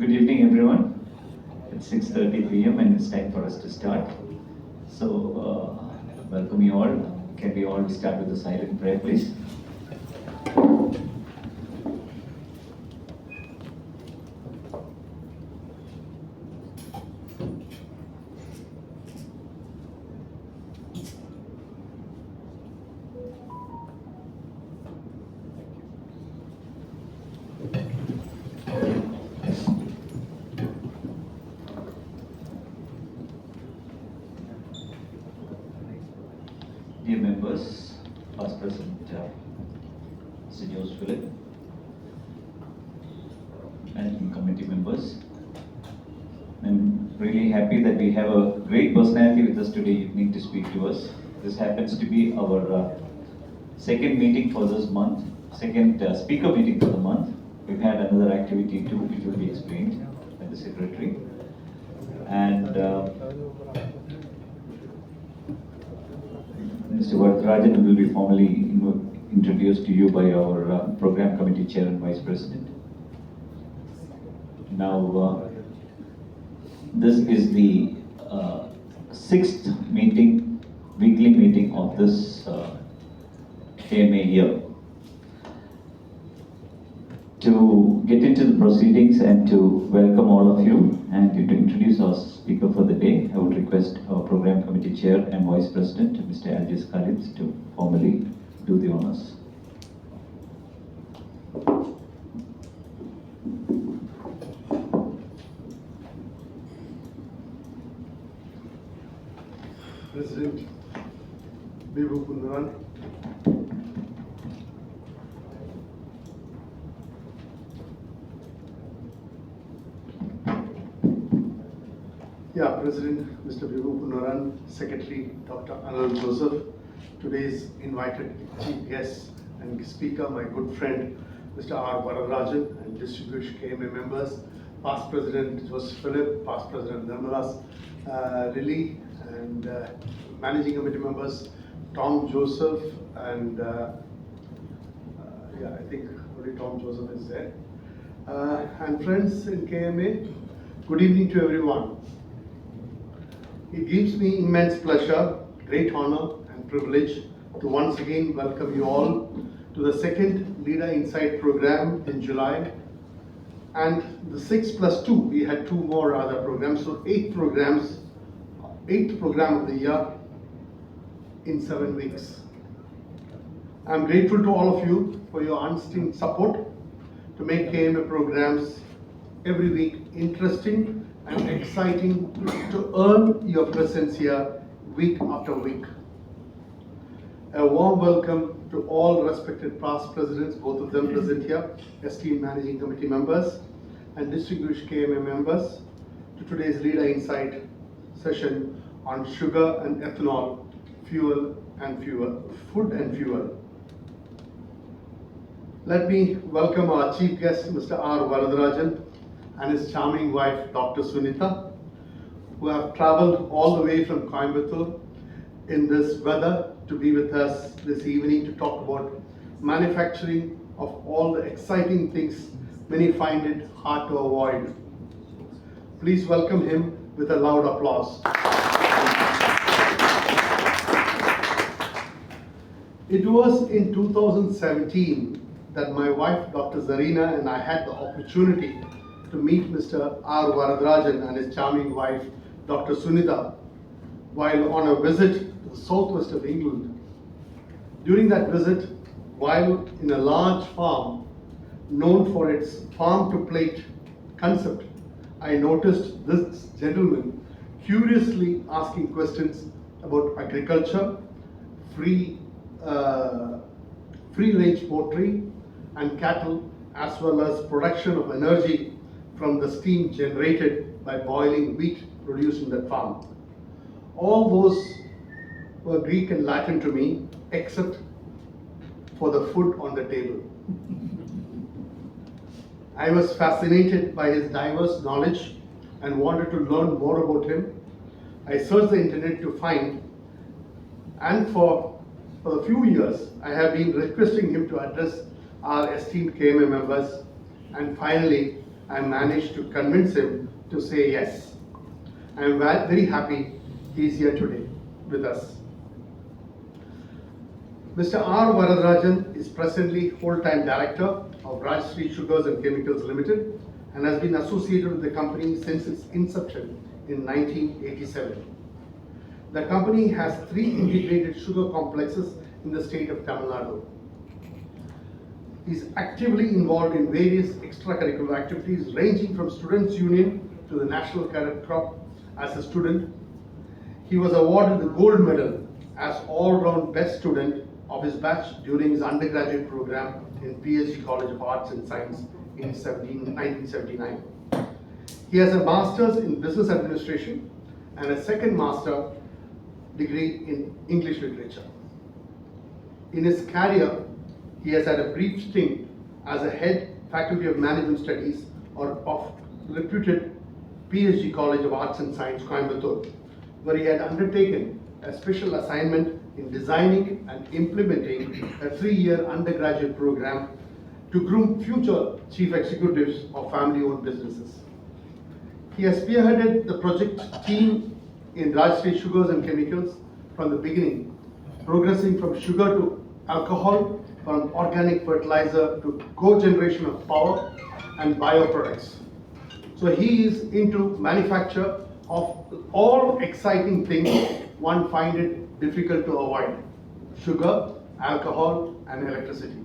Good evening, everyone. It's 6:30 p.m. and it's time for us to start. So, welcome you all. Can we all start with a silent prayer, please? Dear members, past President Mr. Joseph Philip, Managing Committee members, I'm really happy that we have a great personality with us today evening to speak to us. This happens to be our second meeting for this month, second speaker meeting for the month. We've had another activity too, which will be explained by the Secretary. And Mr. Varadarajan will be formally introduced to you by our Program Committee Chair and Vice President. Now, this is the sixth meeting, weekly meeting of this KMA year. To get into the proceedings and to welcome all of you and to introduce our speaker for the day, I would request our Program Committee Chair and Vice President, Mr. Aljaz Khalid, to formally do the honors. President Bibu Pundaran, President Mr. Bibu Pundaran, Secretary Dr. Anand Joseph, today's invited chief guest and speaker, my good friend Mr. R. Varadarajan, and distinguished KMA members, past President Joseph Philip, past President Nirmala Lily, and Managing Committee members Tom Joseph, and I think only Tom Joseph is there, and friends in KMA, good evening to everyone. It gives me immense pleasure, great honor and privilege to once again welcome you all to the second Leader Insight program in July, and the 6+2, we had two more other programs, so 8 programs, 8th program of the year in 7 weeks. I'm grateful to all of you for your unstinted support to make KMA programs every week interesting and exciting to earn your presence here week after week. A warm welcome to all respected past presidents, both of them present here, esteemed Managing Committee members, and distinguished KMA members to today's Leader Insight session on sugar and ethanol, food and fuel. Let me welcome our chief guest, Mr. R. Varadarajan, and his charming wife, Dr. Sunita, who have traveled all the way from Coimbatore in this weather to be with us this evening to talk about manufacturing of all the exciting things many find it hard to avoid. Please welcome him with a loud applause. It was in 2017 that my wife, Dr. Zarina, and I had the opportunity to meet Mr. R. Varadarajan and his charming wife, Dr. Sunita, while on a visit to the southwest of England. During that visit, while in a large farm known for its farm-to-plate concept, I noticed this gentleman curiously asking questions about agriculture, free-range poultry and cattle, as well as production of energy from the steam generated by boiling wheat produced in that farm. All those were Greek and Latin to me, except for the food on the table. I was fascinated by his diverse knowledge and wanted to learn more about him. I searched the internet to find, and for a few years, I have been requesting him to address our esteemed KMA members, and finally, I managed to convince him to say yes. I am very happy he is here today with us. Mr. R. Varadarajan is presently Wholetime Director of Rajashree Sugars and Chemicals Limited and has been associated with the company since its inception in 1987. The company has 3 integrated sugar complexes in the state of Tamil Nadu. He is actively involved in various extracurricular activities ranging from Students' Union to the National Cadet Corps as a student. He was awarded the gold medal as all-round best student of his batch during his undergraduate program in PSG College of Arts and Science in 1979. He has a master's in business administration and a second master degree in English literature. In his career, he has had a brief stint as a head faculty of management studies of reputed PSG College of Arts and Science, Coimbatore, where he had undertaken a special assignment in designing and implementing a 3-year undergraduate program to groom future chief executives of family-owned businesses. He has spearheaded the project team in Rajashree Sugars and Chemicals from the beginning, progressing from sugar to alcohol, from organic fertilizer to co-generation of power and bioproducts. So he is into manufacture of all exciting things one find it difficult to avoid: sugar, alcohol, and electricity.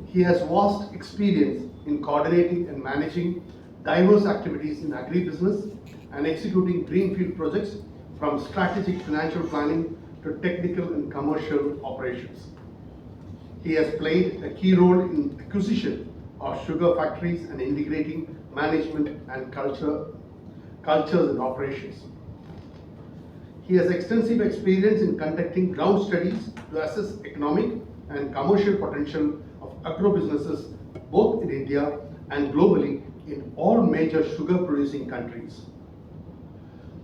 He has vast experience in coordinating and managing diverse activities in agribusiness and executing greenfield projects from strategic financial planning to technical and commercial operations. He has played a key role in acquisition of sugar factories and integrating management and cultures and operations. He has extensive experience in conducting ground studies to assess economic and commercial potential of agro-businesses both in India and globally in all major sugar-producing countries.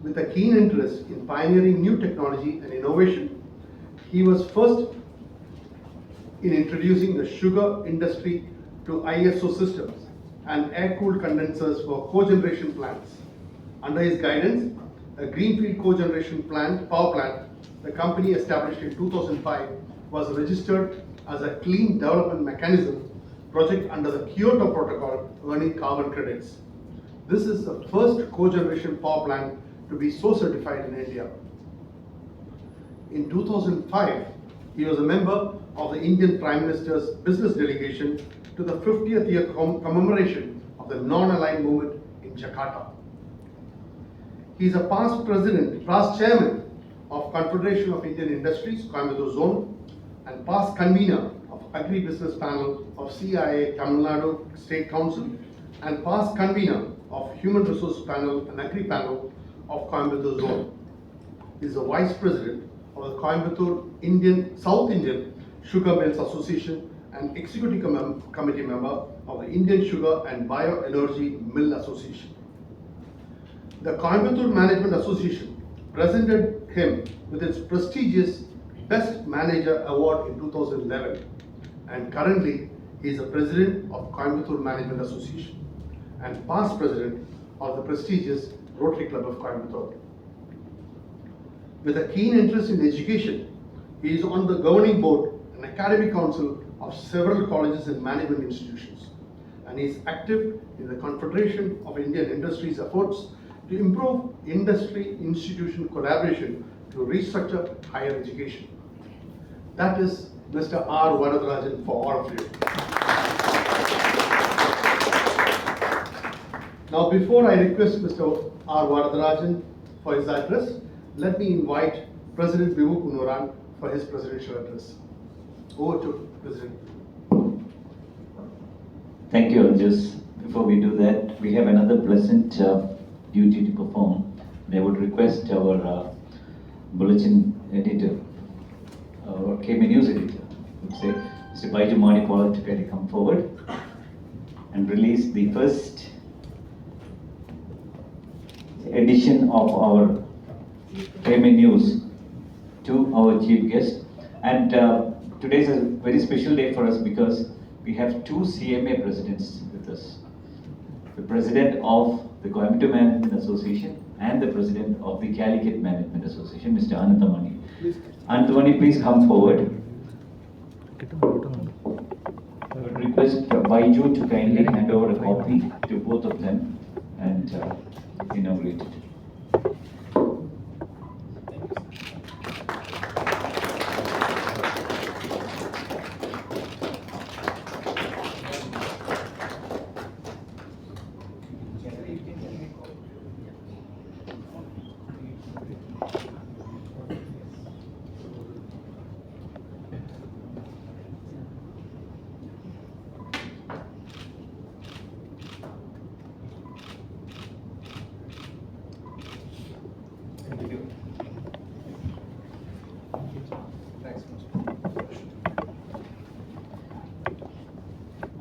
With a keen interest in pioneering new technology and innovation, he was first in introducing the sugar industry to ISO systems and air-cooled condensers for cogeneration plants. Under his guidance, a greenfield cogeneration power plant, the company established in 2005, was registered as a clean development mechanism project under the Kyoto Protocol, earning carbon credits. This is the first cogeneration power plant to be so certified in India. In 2005, he was a member of the Indian Prime Minister's business delegation to the 50th year commemoration of the non-aligned movement in Jakarta. He is a past chairman of Confederation of Indian Industries, Coimbatore Zone, and past convener of Agri-Business Panel of CIA Tamil Nadu State Council, and past convener of Human Resource Panel and Agri Panel of Coimbatore Zone. He is a vice president of the Coimbatore South Indian Sugar Mills Association and executive committee member of the Indian Sugar and Bioenergy Mill Association. The Coimbatore Management Association presented him with its prestigious Best Manager Award in 2011, and currently he is the president of Coimbatore Management Association and past president of the prestigious Rotary Club of Coimbatore. With a keen interest in education, he is on the governing board and academic council of several colleges and management institutions, and he is active in the Confederation of Indian Industries efforts to improve industry-institution collaboration to restructure higher education. That is Mr. R. Varadarajan for all of you. Now, before I request Mr. R. Varadarajan for his address, let me invite President Vibhu Kunuran for his presidential address. Over to President. Thank you, Rajas. Before we do that, we have another pleasant duty to perform. And I would request our bulletin editor, our KMA news editor, would say, Mr. Baiju Madipala to come forward and release the first edition of our KMA news to our chief guest. And today is a very special day for us because we have 2 CMA presidents with us. the President of the Coimbatore Management Association and the President of the Calicut Management Association, Mr. Ananthamani. Ananthamani, please come forward. I would request Baiju to kindly hand over a copy to both of them and inaugurate it.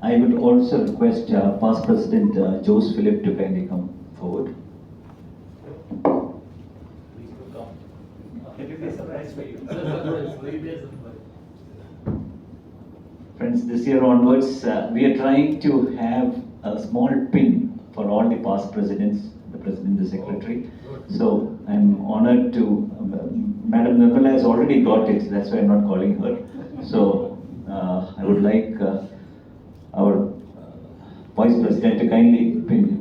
I would also request past President Jose Philip to kindly come forward. Friends, this year onwards, we are trying to have a small pin for all the past presidents, the President, the Secretary. So I'm honored to, Madam Nirmala has already got it, that's why I'm not calling her. So I would like our Vice President to kindly pin him.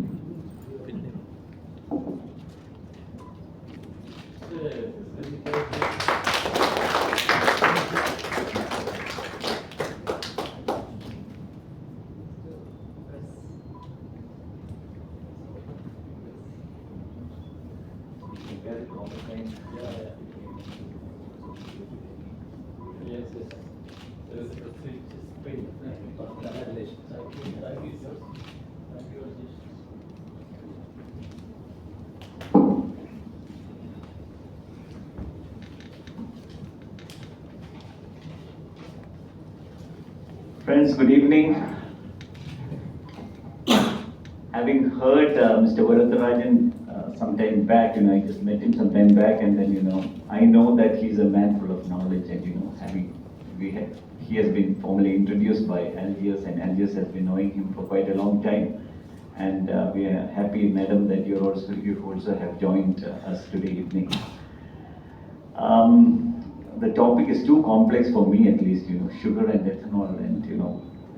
Friends, good evening. Having heard Mr. Varadarajan some time back, I just met him some time back, and then, I know that he's a man full of knowledge, and, he has been formally introduced by Algiers, and Algiers has been knowing him for quite a long time. And we are happy, madam, that you also have joined us today evening. The topic is too complex for me, at least, sugar and ethanol, and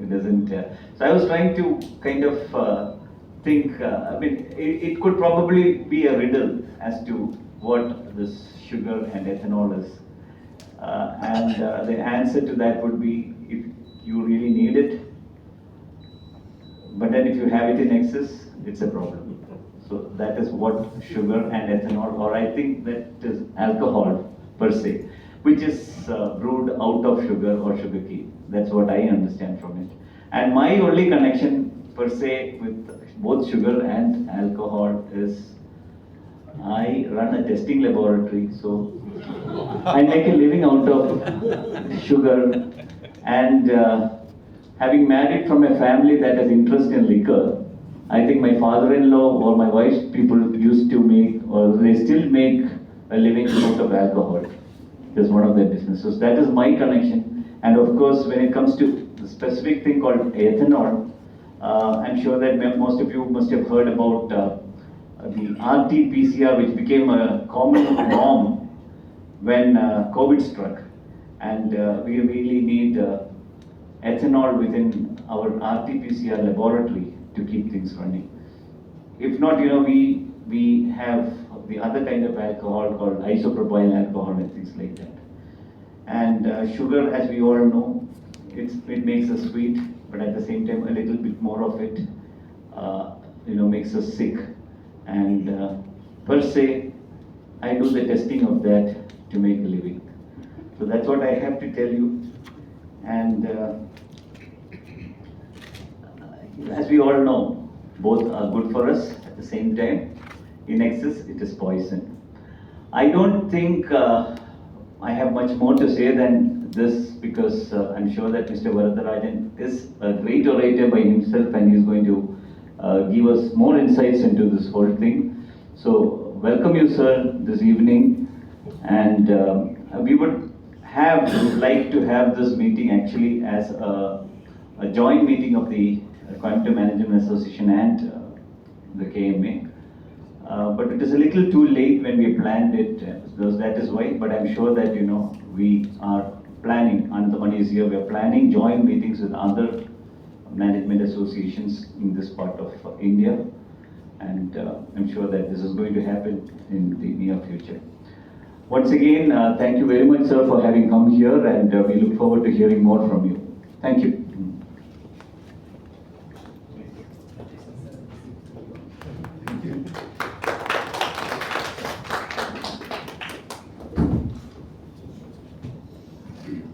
it doesn't. So I was trying to kind of think. It could probably be a riddle as to what this sugar and ethanol is, and the answer to that would be if you really need it. But then if you have it in excess, it's a problem. So that is what sugar and ethanol, or I think that is alcohol per se, which is brewed out of sugar or sugarcane. That's what I understand from it. And my only connection per se with both sugar and alcohol is I run a testing laboratory, so I make a living out of sugar. And having married from a family that has interest in liquor, I think my father-in-law or my wife's people used to make, or they still make, a living out of alcohol. That's one of their businesses. That is my connection. And of course, when it comes to the specific thing called ethanol, I'm sure that most of you must have heard about the RT-PCR, which became a common norm when COVID struck. And we really need ethanol within our RT-PCR laboratory to keep things running. If not, we have the other kind of alcohol called isopropyl alcohol and things like that. And sugar, as we all know, it makes us sweet, but at the same time, a little bit more of it, makes us sick. And per se, I do the testing of that to make a living. So that's what I have to tell you. And as we all know, both are good for us. At the same time, in excess, it is poison. I don't think I have much more to say than this, because I'm sure that Mr. Varadarajan is a great orator by himself, and he's going to give us more insights into this whole thing. So welcome you, sir, this evening. And we would like to have this meeting actually as a joint meeting of the Coimbatore Management Association and the KMA. But it is a little too late when we planned it, so that is why. But I'm sure that we are planning, and the money is here. We are planning joint meetings with other management associations in this part of India, and I'm sure that this is going to happen in the near future. Once again, thank you very much, sir, for having come here, and we look forward to hearing more from you. Thank you.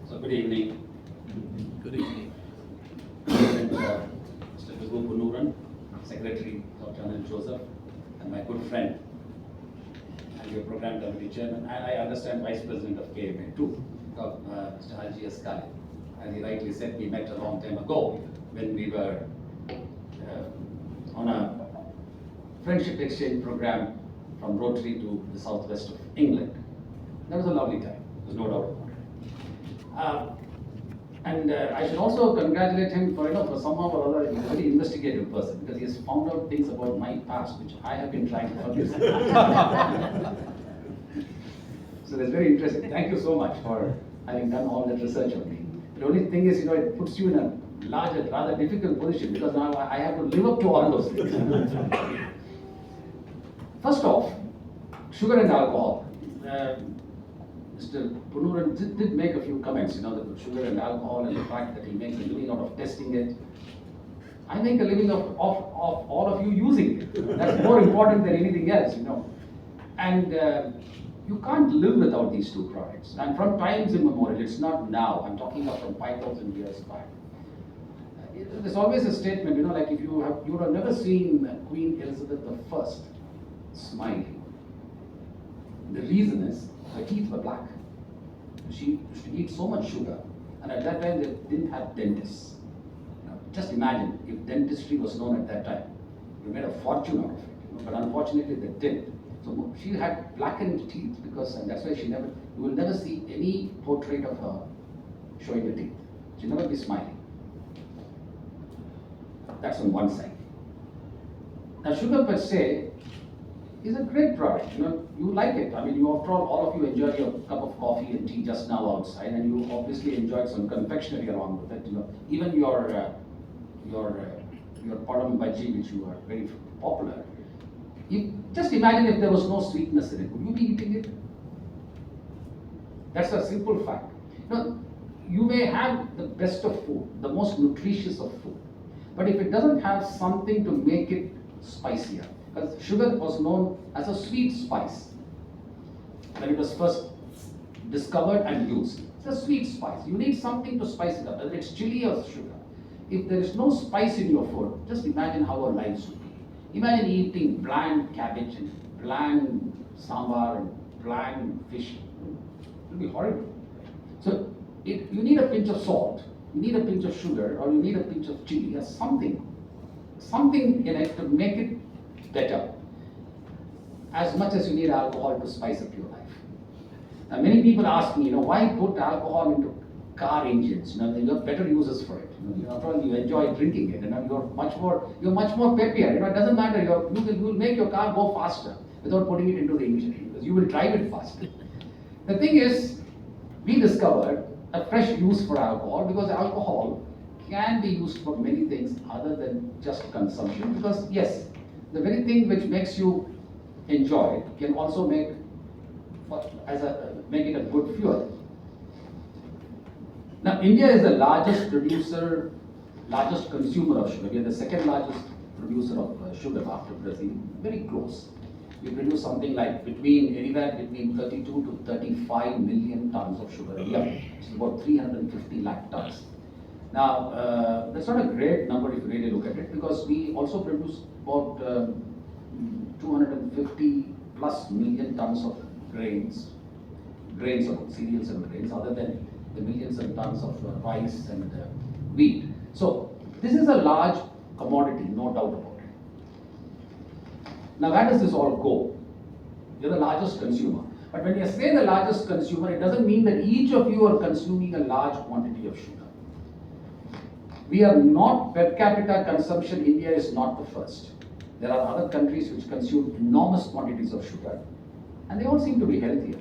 So good evening. Good evening. Mr. Punuran, Secretary Dr. Anil Joseph, and my good friend and your program committee chairman, and I understand Vice President of KMA too, Mr. Haji Askai. As he rightly said, we met a long time ago when we were on a friendship exchange program from Rotary to the southwest of England. That was a lovely time, there's no doubt about it. And I should also congratulate him for somehow or other, he's a very investigative person because he has found out things about my past which I have been trying to forget. So that's very interesting. Thank you so much for having done all that research on me. The only thing is, it puts you in a larger, rather difficult position because now I have to live up to all those things. First off, sugar and alcohol. Mr. Punuran did make a few comments, the sugar and alcohol and the fact that he makes a living out of testing it. I make a living of all of you using it. That's more important than anything else, And you can't live without these two products. And from times immemorial, it's not now, I'm talking about from 5,000 years back. There's always a statement, like if you would have never seen Queen Elizabeth I smiling. The reason is her teeth were black. She used to eat so much sugar, and at that time they didn't have dentists. Just imagine if dentistry was known at that time, you made a fortune out of it. But unfortunately they didn't. So she had blackened teeth and that's why you will never see any portrait of her showing the teeth. She'll never be smiling. That's on one side. Now sugar per se is a great product, you like it. I mean, after all of you enjoyed your cup of coffee and tea just now outside, and you obviously enjoyed some confectionery along with it. Even your padam bhaji, which you are very popular. Just imagine if there was no sweetness in it. Would you be eating it? That's a simple fact. You may have the best of food, the most nutritious of food, but if it doesn't have something to make it spicier, because sugar was known as a sweet spice when it was first discovered and used. It's a sweet spice. You need something to spice it up, whether it's chili or sugar. If there is no spice in your food, just imagine how our lives would be. Imagine eating bland cabbage and bland sambar and bland fish. It would be horrible. So you need a pinch of salt, you need a pinch of sugar, or you need a pinch of chili, or something in it to make it better, as much as you need alcohol to spice up your life. Now many people ask me, why put alcohol into car engines? There are better uses for it. After all, you enjoy drinking it, you're much more peppier. It doesn't matter. You will make your car go faster without putting it into the engine because you will drive it faster. The thing is, we discovered a fresh use for alcohol because alcohol can be used for many things other than just consumption. Because yes, the very thing which makes you enjoy it can also make it a good fuel. Now, India is the largest consumer of sugar. We are the second largest producer of sugar after Brazil, very close. We produce something like anywhere between 32 to 35 million tons of sugar a year, which is about 350 lakh tons. Now, that's not a great number if you really look at it, because we also produce about 250 plus million tons of grains of cereals and grains, other than the millions of tons of rice and wheat. So this is a large commodity, no doubt about it. Now where does this all go? You're the largest consumer. But when you say the largest consumer, it doesn't mean that each of you are consuming a large quantity of sugar. We are not, per capita consumption, India is not the first. There are other countries which consume enormous quantities of sugar, and they all seem to be healthier.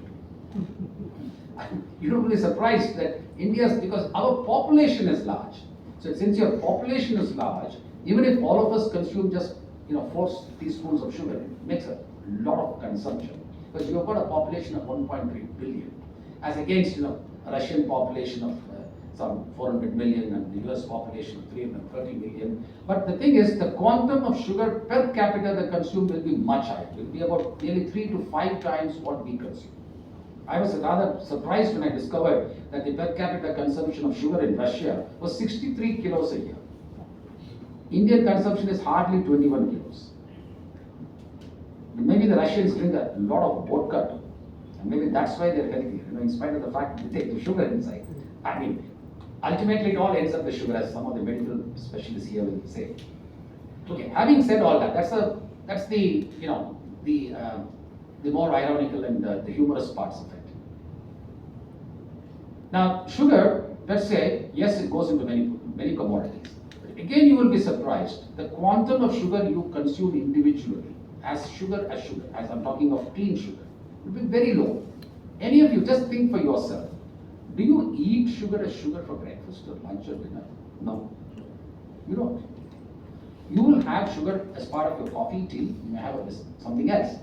You don't be surprised that India's, because our population is large. So since your population is large, even if all of us consume just 4 teaspoons of sugar, it makes a lot of consumption. Because you've got a population of 1.3 billion, as against a Russian population of some 400 million and the US population of 330 million. But the thing is, the quantum of sugar per capita they consume will be much higher. It will be about nearly 3 to 5 times what we consume. I was rather surprised when I discovered that the per capita consumption of sugar in Russia was 63 kilos a year. Indian consumption is hardly 21 kilos. Maybe the Russians drink a lot of vodka too, and maybe that's why they're healthier, in spite of the fact that they take the sugar inside. I mean, ultimately it all ends up with sugar, as some of the medical specialists here will say. Okay, having said all that, that's the more ironical and the humorous parts of it. Now, sugar, let's say, yes, it goes into many commodities. But again, you will be surprised. The quantum of sugar you consume individually, as I'm talking of clean sugar, will be very low. Any of you, just think for yourself. Do you eat sugar as sugar for breakfast or lunch or dinner? No. You don't. You will have sugar as part of your coffee, tea, you may have something else.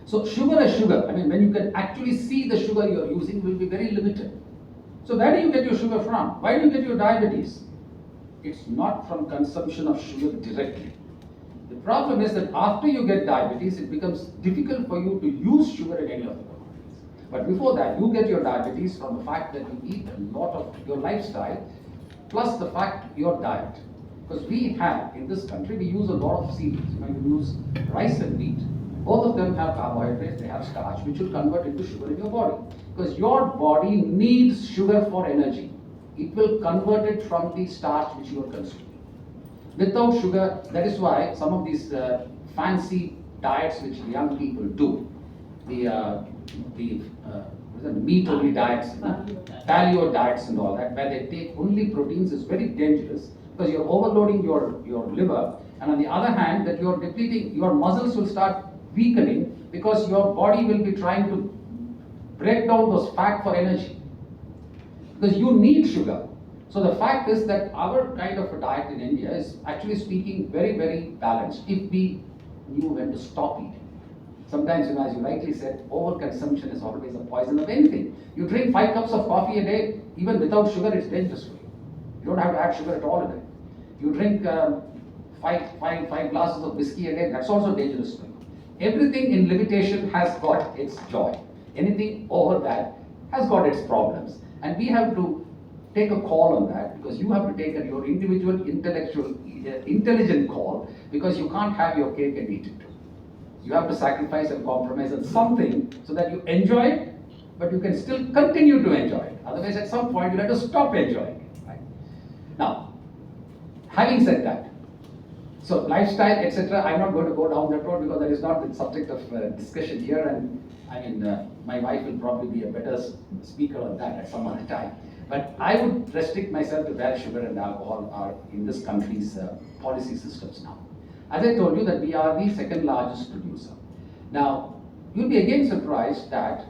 So sugar as sugar, when you can actually see the sugar you are using will be very limited. So where do you get your sugar from? Why do you get your diabetes? It's not from consumption of sugar directly. The problem is that after you get diabetes, it becomes difficult for you to use sugar in any of the commodities. But before that, you get your diabetes from the fact that you eat a lot of your lifestyle, plus the fact your diet. Because we have, in this country, we use a lot of cereals. You use rice and wheat. Both of them have carbohydrates, they have starch, which will convert into sugar in your body. Because your body needs sugar for energy. It will convert it from the starch which you are consuming. Without sugar, that is why some of these fancy diets which young people do, the meat-only diets, paleo diets and all that, where they take only proteins, is very dangerous because you're overloading your liver, and on the other hand, that you're depleting, your muscles will start weakening because your body will be trying to break down those fat for energy. Because you need sugar. So the fact is that our kind of a diet in India is actually speaking very, very balanced if we knew when to stop eating. Sometimes, as you rightly said, overconsumption is always a poison of anything. You drink 5 cups of coffee a day, even without sugar, it's dangerous for you. You don't have to add sugar at all in it. You drink 5 glasses of whiskey a day, that's also dangerous for you. Everything in limitation has got its joy. Anything over that has got its problems. And we have to take a call on that, because you have to take your individual intelligent call, because you can't have your cake and eat it too. You have to sacrifice and compromise on something so that you enjoy it, but you can still continue to enjoy it. Otherwise, at some point, you'll have to stop enjoying it. Right? Now, having said that, so lifestyle, etc., I'm not going to go down that road because that is not the subject of discussion here, and my wife will probably be a better speaker on that at some other time. But I would restrict myself to where sugar and alcohol are in this country's policy systems now. As I told you that we are the second largest producer. Now, you'll be again surprised that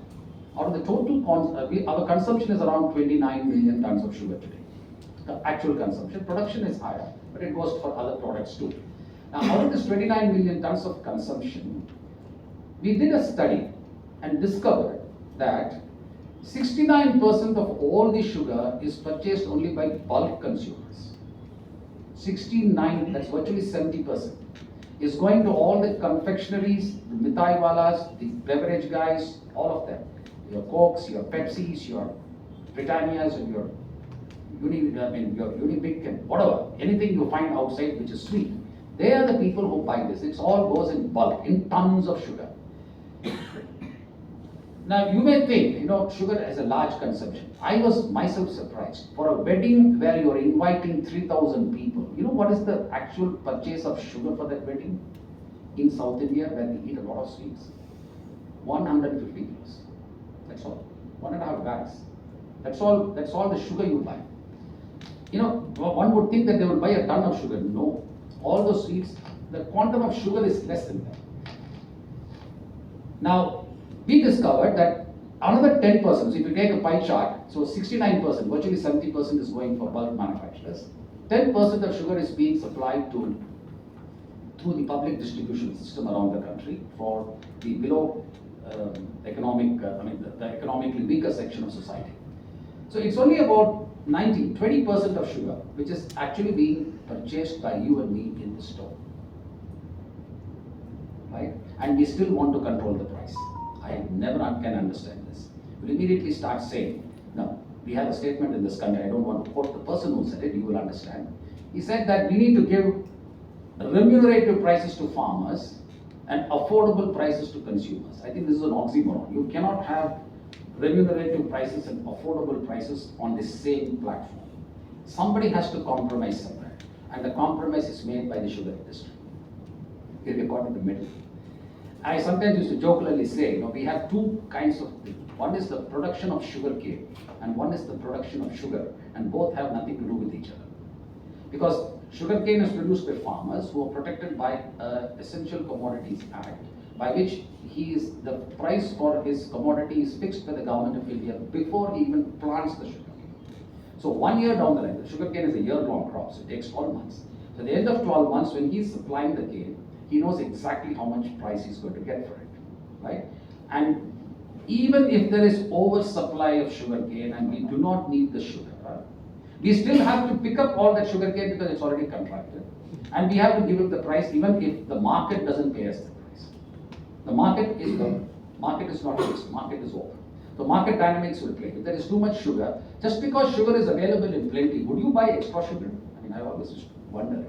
out of the total, our consumption is around 29 million tons of sugar today. The actual consumption, production is higher, but it goes for other products too. Now, out of this 29 million tons of consumption, we did a study and discovered that 69% of all the sugar is purchased only by bulk consumers. 69, that's virtually 70%, is going to all the confectionaries, the mithai walas, the beverage guys, all of them. Your Cokes, your Pepsis, your Britannias, and your Unibic and whatever, anything you find outside which is sweet. They are the people who buy this. It all goes in bulk, in tons of sugar. Now, you may think, sugar has a large consumption. I was myself surprised. For a wedding where you're inviting 3,000 people, you know what is the actual purchase of sugar for that wedding? In South India, where we eat a lot of sweets, 150 kilos. That's all. 1.5 bags. That's all the sugar you buy. One would think that they will buy a ton of sugar. No. All those sweets the quantum of sugar is less than that. Now, we discovered that another 10%, so if you take a pie chart, so 69%, virtually 70% is going for bulk manufacturers. 10% of sugar is being supplied through the public distribution system around the country for the below the economically weaker section of society. So it's only about 20% of sugar which is actually being purchased by you and me in the store. Right? And we still want to control the price. I never can understand this. We immediately start saying, no, we have a statement in this country, I don't want to quote the person who said it, you will understand. He said that we need to give remunerative prices to farmers and affordable prices to consumers. I think this is an oxymoron. You cannot have remunerative prices and affordable prices on the same platform. Somebody has to compromise somewhere, and the compromise is made by the sugar industry. Here we got in the middle. I sometimes used to jokingly say, we have two kinds of things. One is the production of sugar cane, and one is the production of sugar, and both have nothing to do with each other. Because sugar cane is produced by farmers who are protected by Essential Commodities Act, by which the price for his commodity is fixed by the government of India before he even plants the sugar cane. So 1 year down the line, the sugar cane is a year-long crop, so it takes 12 months. So at the end of 12 months, when he's supplying the cane, he knows exactly how much price he's going to get for it, right? And even if there is oversupply of sugar cane and we do not need the sugar, we still have to pick up all that sugar cane because it's already contracted. And we have to give it the price even if the market doesn't pay us the price. The market is not fixed, market is open. The market dynamics will play. If there is too much sugar, just because sugar is available in plenty, would you buy extra sugar? I always wonder,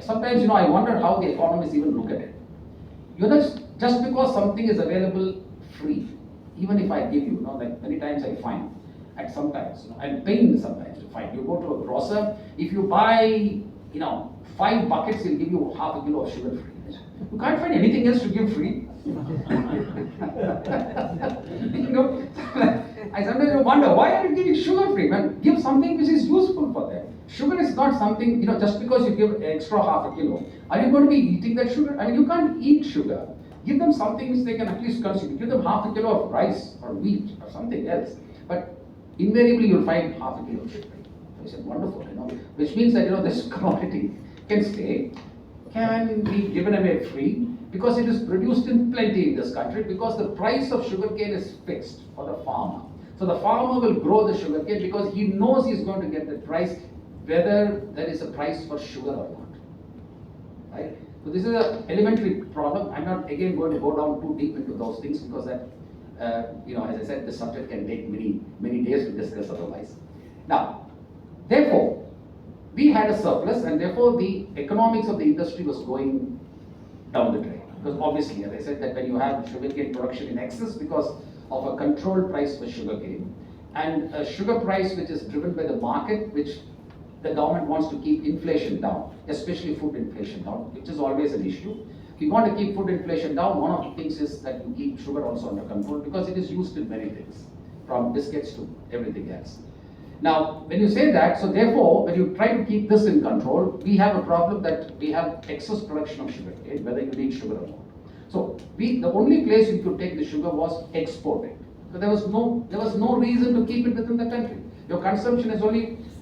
sometimes, I wonder how the economists even look at it. Just because something is available free, even if I give you, like many times I find, at sometimes, I'm paying sometimes to find. You go to a grocer, if you buy, 5 buckets, he'll give you half a kilo of sugar free. You can't find anything else to give free. I sometimes wonder, why are you giving sugar free? Man, give something which is useful for them. Sugar is not something, just because you give extra half a kilo, are you going to be eating that sugar? You can't eat sugar. Give them something which they can at least consume. Give them half a kilo of rice or wheat or something else. But invariably you'll find half a kilo of sugar. I said, wonderful, which means that, this commodity can be given away free because it is produced in plenty in this country, because the price of sugarcane is fixed for the farmer. So the farmer will grow the sugarcane because he knows he's going to get the price whether there is a price for sugar or not. Right? So this is an elementary problem. I'm not again going to go down too deep into those things because that, as I said, the subject can take many days to discuss otherwise. Now, therefore, we had a surplus, and therefore the economics of the industry was going down the drain. Because obviously, as I said, that when you have sugarcane production in excess because of a controlled price for sugarcane, and a sugar price which is driven by the market, which the government wants to keep inflation down, especially food inflation down, which is always an issue. If you want to keep food inflation down, one of the things is that you keep sugar also under control because it is used in many things, from biscuits to everything else. Now, when you say that, so therefore, when you try to keep this in control, we have a problem that we have excess production of sugar, okay, whether you need sugar or not. So, the only place you could take the sugar was exporting. So there was no reason to keep it within the country. Your consumption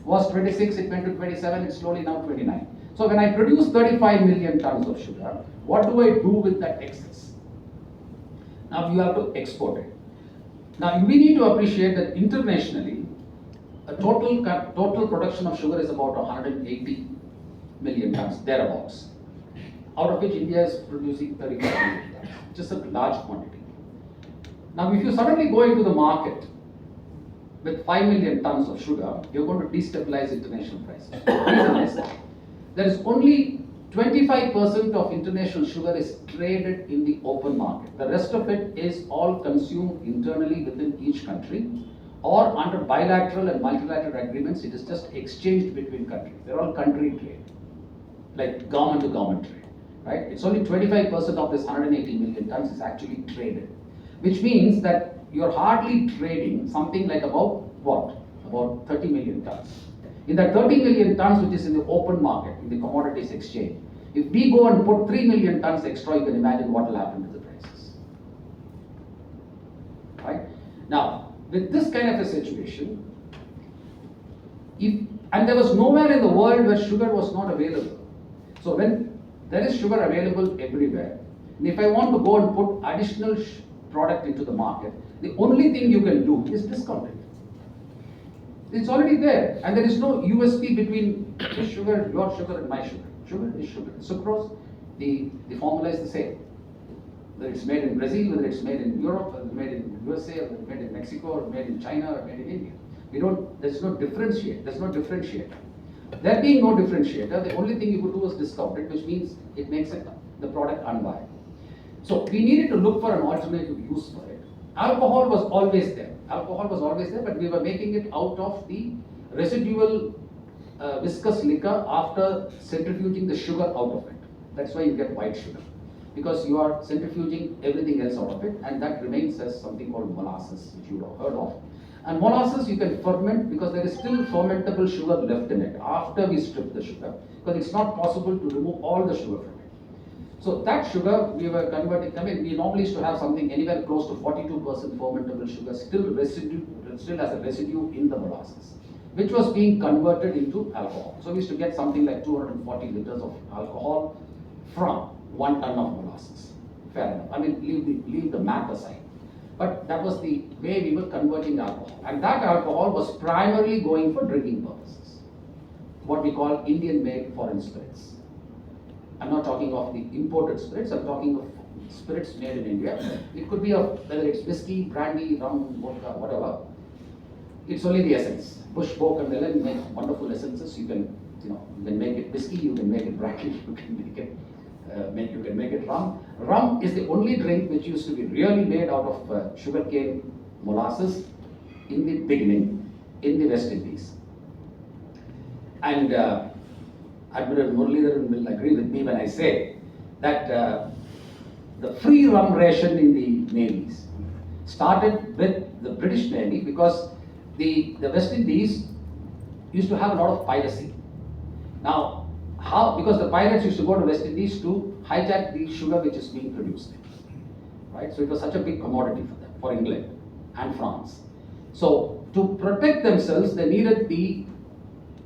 was 26, it went to 27, it's slowly now 29. So when I produce 35 million tons of sugar, what do I do with that excess? Now you have to export it. Now we need to appreciate that internationally, a total production of sugar is about 180 million tons, thereabouts. Out of which India is producing 35 million tons, which is a large quantity. Now if you suddenly go into the market with 5 million tons of sugar, you're going to destabilize international prices. The reason is there is only 25% of international sugar is traded in the open market. The rest of it is all consumed internally within each country, or under bilateral and multilateral agreements, it is just exchanged between countries. They're all country trade, like government to government trade, right? It's only 25% of this 180 million tons is actually traded, which means that you're hardly trading something like about what? About 30 million tons. In that 30 million tons which is in the open market, in the commodities exchange, If we go and put 3 million tons extra, you can imagine what will happen to the prices. Right? Now, with this kind of a situation, and there was nowhere in the world where sugar was not available. So when there is sugar available everywhere, and if I want to go and put additional product into the market, the only thing you can do is discount it. It's already there, and there is no USP between this sugar, your sugar, and my sugar. Sugar is sugar. Sucrose, the formula is the same. Whether it's made in Brazil, whether it's made in Europe, whether it's made in USA, whether it's made in Mexico, or made in China, or made in India. There's no differentiate. There's no differentiator. There being no differentiator, the only thing you could do is discount it, which means it makes the product unviable. So we needed to look for an alternative use for it. Alcohol was always there. But we were making it out of the residual viscous liquor after centrifuging the sugar out of it. That's why you get white sugar, because you are centrifuging everything else out of it, and that remains as something called molasses, which you have heard of. And molasses you can ferment because there is still fermentable sugar left in it after we strip the sugar, because it's not possible to remove all the sugar from it. So that sugar we were converting. I mean, we normally used to have something anywhere close to 42% fermentable sugar still as a residue in the molasses, which was being converted into alcohol. So we used to get something like 240 liters of alcohol from 1 ton of molasses. Fair enough. I mean, leave the math aside. But that was the way we were converting alcohol. And that alcohol was primarily going for drinking purposes, what we call Indian-made foreign spirits. I'm not talking of the imported spirits, I'm talking of spirits made in India. It could be whether it's whiskey, brandy, rum, vodka, whatever. It's only the essence. Bush, Boak, and Millen make wonderful essences. You can make it whiskey, you can make it brandy, you can make it rum. Rum is the only drink which used to be really made out of sugarcane molasses in the beginning in the West Indies. And Admiral Muralidharan will agree with me when I say that the free rum ration in the navies started with the British Navy, because the West Indies used to have a lot of piracy. Now, how? Because the pirates used to go to West Indies to hijack the sugar which is being produced there, right? So it was such a big commodity for them, for England and France. So to protect themselves, they needed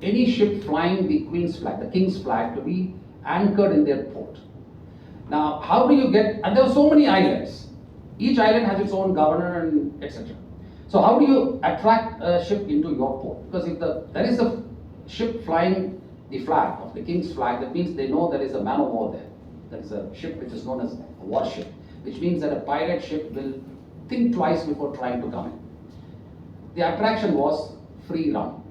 any ship flying the Queen's flag, the King's flag, to be anchored in their port. Now, how do you get? And there were so many islands. Each island has its own governor and etc. So how do you attract a ship into your port? Because if there is a ship flying the flag of the King's flag, that means they know there is a man of war there. There is a ship which is known as a warship, which means that a pirate ship will think twice before trying to come in. The attraction was free rum,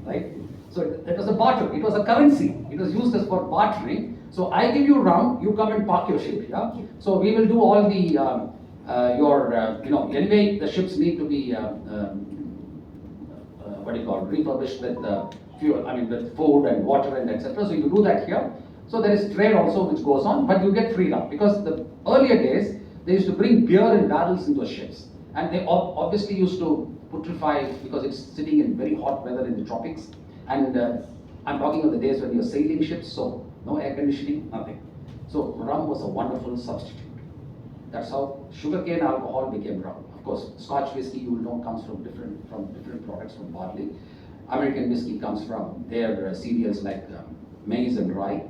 right? So it was a barter, it was a currency, it was used as for bartering. So I give you rum, you come and park your ship, yeah? So we will do all the, anyway the ships need to be, refurbished with fuel, with food and water and etc. So you do that here. So there is trade also which goes on, but you get free rum, because the earlier days they used to bring beer in barrels into ships, and they obviously used to putrefy because it's sitting in very hot weather in the tropics. And I'm talking of the days when you're sailing ships, so no air conditioning, nothing. So rum was a wonderful substitute. That's how sugarcane alcohol became rum. Of course, Scotch whiskey, you will know, comes from different products, from barley. American whiskey comes from their cereals like maize and rye.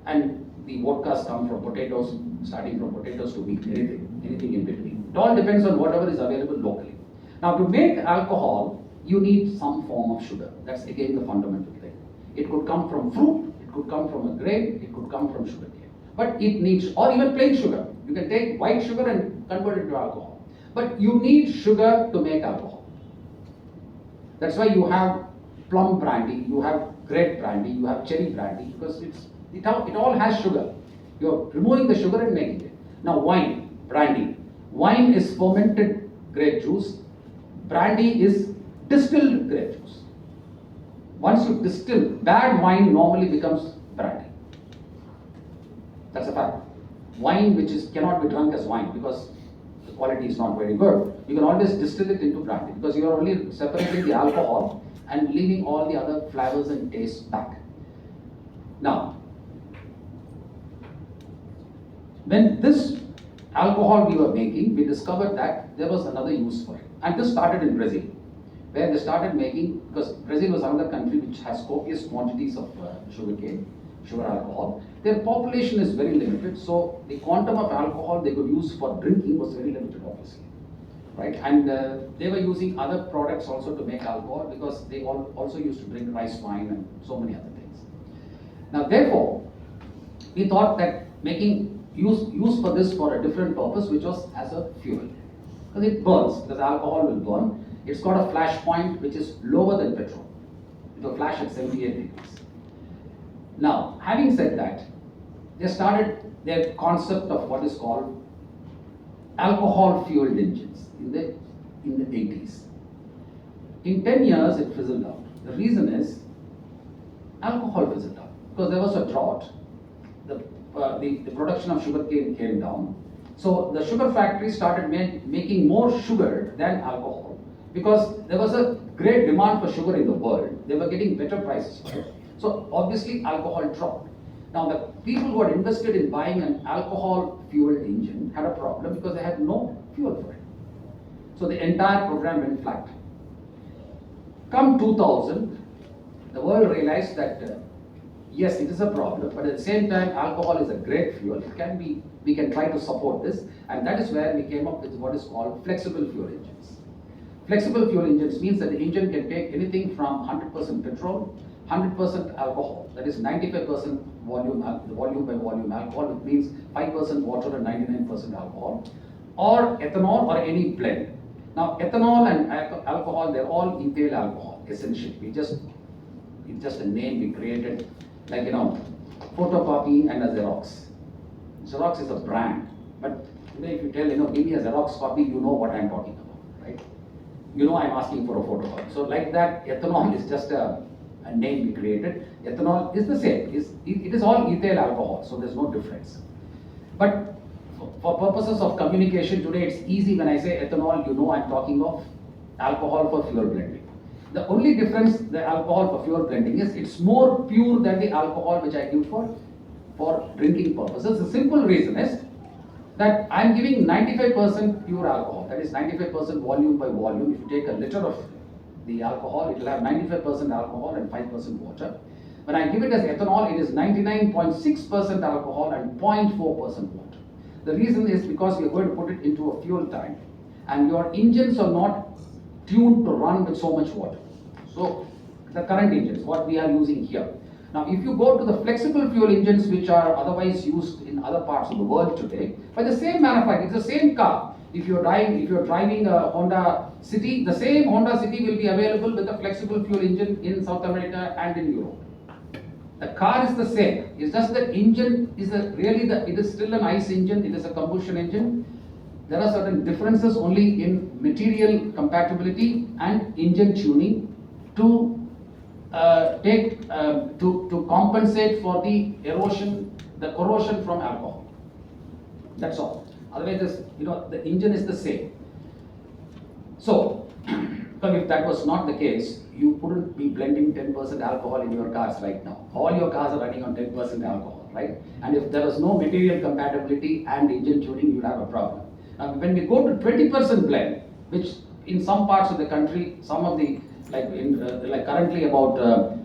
And the vodkas come from potatoes, starting from potatoes to wheat, anything in between. It all depends on whatever is available locally. Now, to make alcohol, you need some form of sugar. That's again the fundamental thing. It could come from fruit, it could come from a grain, it could come from sugarcane. But it needs, or even plain sugar. You can take white sugar and convert it to alcohol. But you need sugar to make alcohol. That's why you have plum brandy, you have grape brandy, you have cherry brandy, because it all has sugar. You're removing the sugar and making it. Now wine, brandy. Wine is fermented grape juice. Brandy is distilled grape juice. Once you distill, bad wine normally becomes brandy. That's a fact. Wine which cannot be drunk as wine because the quality is not very good. You can always distill it into brandy, because you are only separating the alcohol and leaving all the other flavors and tastes back. Now, when this alcohol we were making, we discovered that there was another use for it. And this started in Brazil, where they started making, because Brazil was another country which has copious quantities of sugar alcohol. Their population is very limited, so the quantum of alcohol they could use for drinking was very limited, obviously. Right? And they were using other products also to make alcohol, because they also used to drink rice wine and so many other things. Now, therefore, we thought that making use for this for a different purpose, which was as a fuel. Because it burns, because alcohol will burn. It's got a flash point which is lower than petrol. It will flash at 78 degrees. Now, having said that, they started their concept of what is called alcohol fueled engines in the 80s. In 10 years, it fizzled out. The reason is alcohol fizzled out because there was a drought. The production of sugar cane came down. So the sugar factories started making more sugar than alcohol because there was a great demand for sugar in the world. They were getting better prices for it. So obviously alcohol dropped. Now the people who had invested in buying an alcohol fueled engine had a problem because they had no fuel for it. So the entire program went flat. Come 2000, the world realized that yes, it is a problem, but at the same time, alcohol is a great fuel. We can try to support this, and that is where we came up with what is called flexible fuel engines. Flexible fuel engines means that the engine can take anything from 100% petrol, 100% alcohol, that is 95% volume by volume alcohol, which means 5% water and 99% alcohol, or ethanol or any blend. Now, ethanol and alcohol, they're all ethyl alcohol, essentially. It's just a name we created. Like, photocopy and a Xerox. Xerox is a brand, but if you tell, give me a Xerox copy, you know what I'm talking about, right? You know I'm asking for a photocopy. So like that, ethanol is just a name we created. Ethanol is the same. It is all ethyl alcohol, so there's no difference. But for purposes of communication today, it's easy when I say ethanol, you know I'm talking of alcohol for fuel blending. The only difference the alcohol for fuel blending is it's more pure than the alcohol which I give for drinking purposes. The simple reason is that I'm giving 95% pure alcohol, that is 95% volume by volume. If you take a liter of the alcohol, it will have 95% alcohol and 5% water. When I give it as ethanol, it is 99.6% alcohol and 0.4% water. The reason is because we are going to put it into a fuel tank, and your engines are not tuned to run with so much water. So the current engines, what we are using here. Now, if you go to the flexible fuel engines which are otherwise used in other parts of the world today, by the same manufacturer, it's the same car. If you're driving a Honda City, the same Honda City will be available with a flexible fuel engine in South America and in Europe. The car is the same. It's just the engine is it is still an ICE engine. It is a combustion engine. There are certain differences only in material compatibility and engine tuning to compensate for the corrosion from alcohol. That's all. Otherwise, the engine is the same. So, if that was not the case, you couldn't be blending 10% alcohol in your cars right now. All your cars are running on 10% alcohol, right? And if there was no material compatibility and engine tuning, you'd have a problem. Now, when we go to 20% blend, which in some parts of the country, some of the, currently about,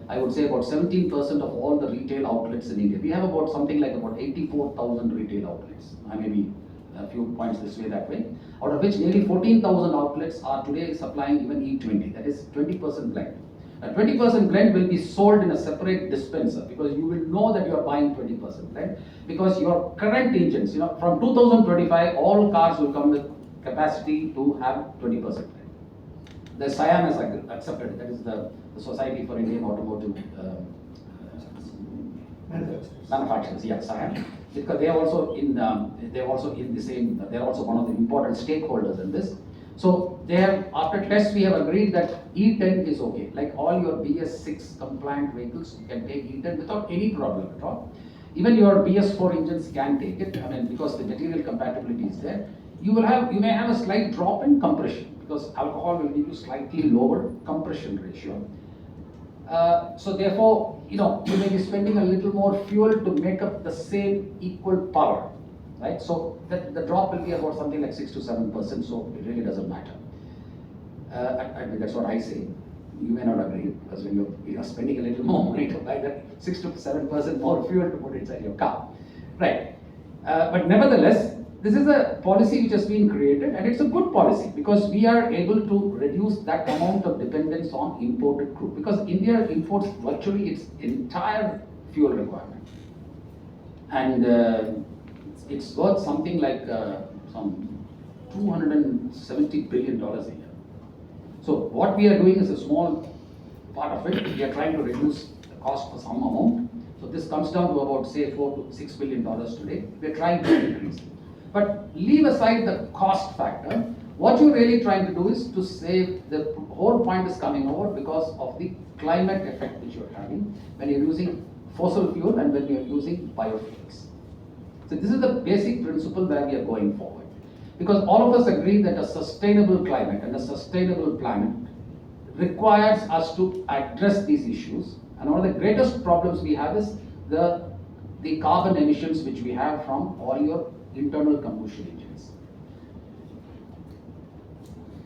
I would say about 17% of all the retail outlets in India. We have about something like about 84,000 retail outlets. I may be a few points this way, that way. Out of which nearly 14,000 outlets are today supplying even E20, that is 20% blend. A 20% blend will be sold in a separate dispenser because you will know that you are buying 20% blend because your current engines, from 2025, all cars will come with capacity to have 20% blend. The SIAM has accepted, that is the Society for Indian Automotive Manufacturers, yeah, SIAM, because they are also in the same. They are also one of the important stakeholders in this. So after tests, we have agreed that E10 is okay. Like all your BS6 compliant vehicles, you can take E10 without any problem at all. Even your BS4 engines can take it. Because the material compatibility is there. You may have a slight drop in compression because alcohol will give you slightly lower compression ratio. So therefore, you may be spending a little more fuel to make up the same equal power, right? So the drop will be about something like 6 to 7%, so it really doesn't matter. I mean, that's what I say. You may not agree, because when you're spending a little more money to buy that 6 to 7% more fuel to put inside your car, right? But nevertheless, this is a policy which has been created, and it's a good policy because we are able to reduce that amount of dependence on imported crude, because India imports virtually its entire fuel requirement, and it's worth something like some $270 billion a year. So what we are doing is a small part of it. We are trying to reduce the cost for some amount. So this comes down to about, say, $4 to $6 billion today. We are trying to increase it. But leave aside the cost factor. What you're really trying to do is to save. The whole point is coming over because of the climate effect which you're having when you're using fossil fuel and when you're using biofuels. So this is the basic principle where we are going forward. Because all of us agree that a sustainable climate and a sustainable planet requires us to address these issues. And one of the greatest problems we have is the carbon emissions which we have from all your internal combustion engines.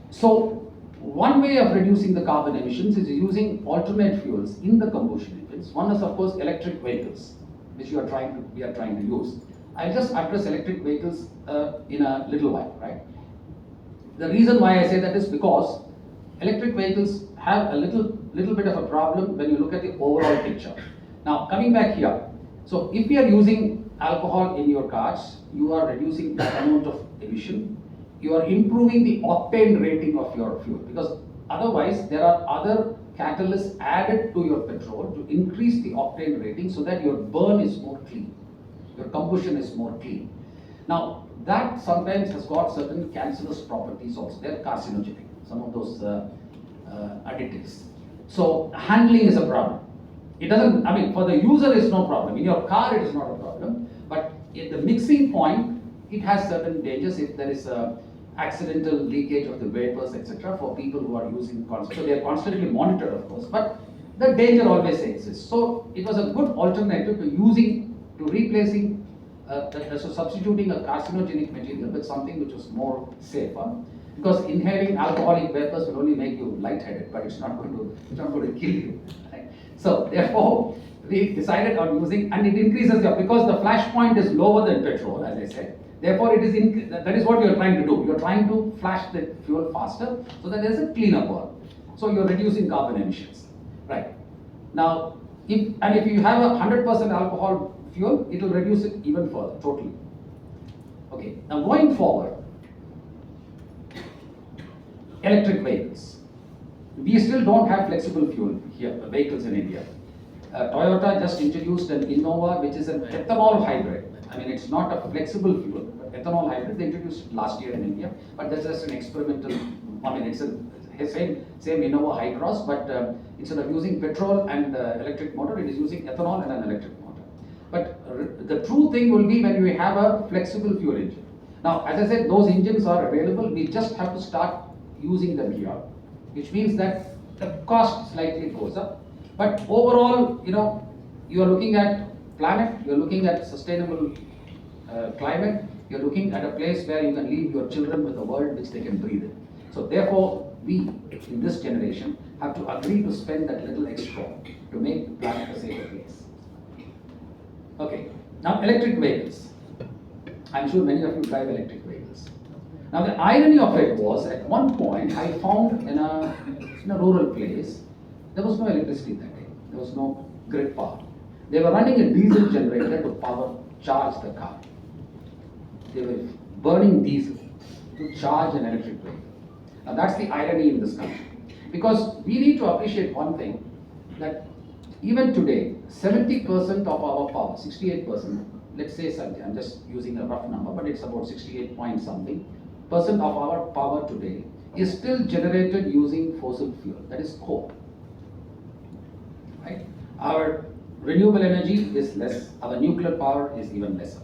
So one way of reducing the carbon emissions is using alternate fuels in the combustion engines. One is, of course, electric vehicles, which we are trying to use. I'll just address electric vehicles in a little while, right? The reason why I say that is because electric vehicles have a little bit of a problem when you look at the overall picture. Now, coming back here, so if you are using alcohol in your cars, you are reducing the amount of emission. You are improving the octane rating of your fuel, because otherwise there are other catalysts added to your petrol to increase the octane rating so that your burn is more clean, your combustion is more clean. Now, that sometimes has got certain cancerous properties also. They're carcinogenic, some of those additives. So handling is a problem. It doesn't, I mean, for the user it's no problem. In your car it is not a problem, but at the mixing point, it has certain dangers if there is a accidental leakage of the vapors, etc., for people who are using constantly. So they are constantly monitored, of course, but the danger always exists. So it was a good alternative to replacing, so substituting a carcinogenic material with something which was more safer. Because inhaling alcoholic vapors will only make you lightheaded, but it's not going to kill you. Right? So therefore, we decided on using, and it increases because the flash point is lower than petrol, as I said. Therefore, that is what you are trying to do. You are trying to flash the fuel faster so that there is a cleaner burn. So you are reducing carbon emissions, right? Now, if you have a 100% alcohol fuel, it will reduce it even further, totally. Okay. Now going forward, electric vehicles. We still don't have flexible fuel here, vehicles in India. Toyota just introduced an Innova, which is an ethanol hybrid. I mean, it's not a flexible fuel, but ethanol hybrid. They introduced it last year in India, but that's just an experimental. I mean, it's a same Innova High Cross, but instead of using petrol and electric motor, it is using ethanol and an electric motor. But the true thing will be when we have a flexible fuel engine. Now, as I said, those engines are available. We just have to start using them here, which means that the cost slightly goes up. But overall, you are looking at planet, you are looking at sustainable climate, you are looking at a place where you can leave your children with a world which they can breathe in. So therefore, we in this generation have to agree to spend that little extra to make the planet a safer place. Okay, now electric vehicles. I'm sure many of you drive electric vehicles. Now the irony of it was, at one point I found in a rural place, there was no electricity that day. There was no grid power. They were running a diesel generator to charge the car. They were burning diesel to charge an electric vehicle. Now that's the irony in this country. Because we need to appreciate one thing, that even today, 70% of our power, 68%, let's say 70, I'm just using a rough number, but it's about 68 point something % of our power today is still generated using fossil fuel, that is coal. Right? Our renewable energy is less, our nuclear power is even lesser.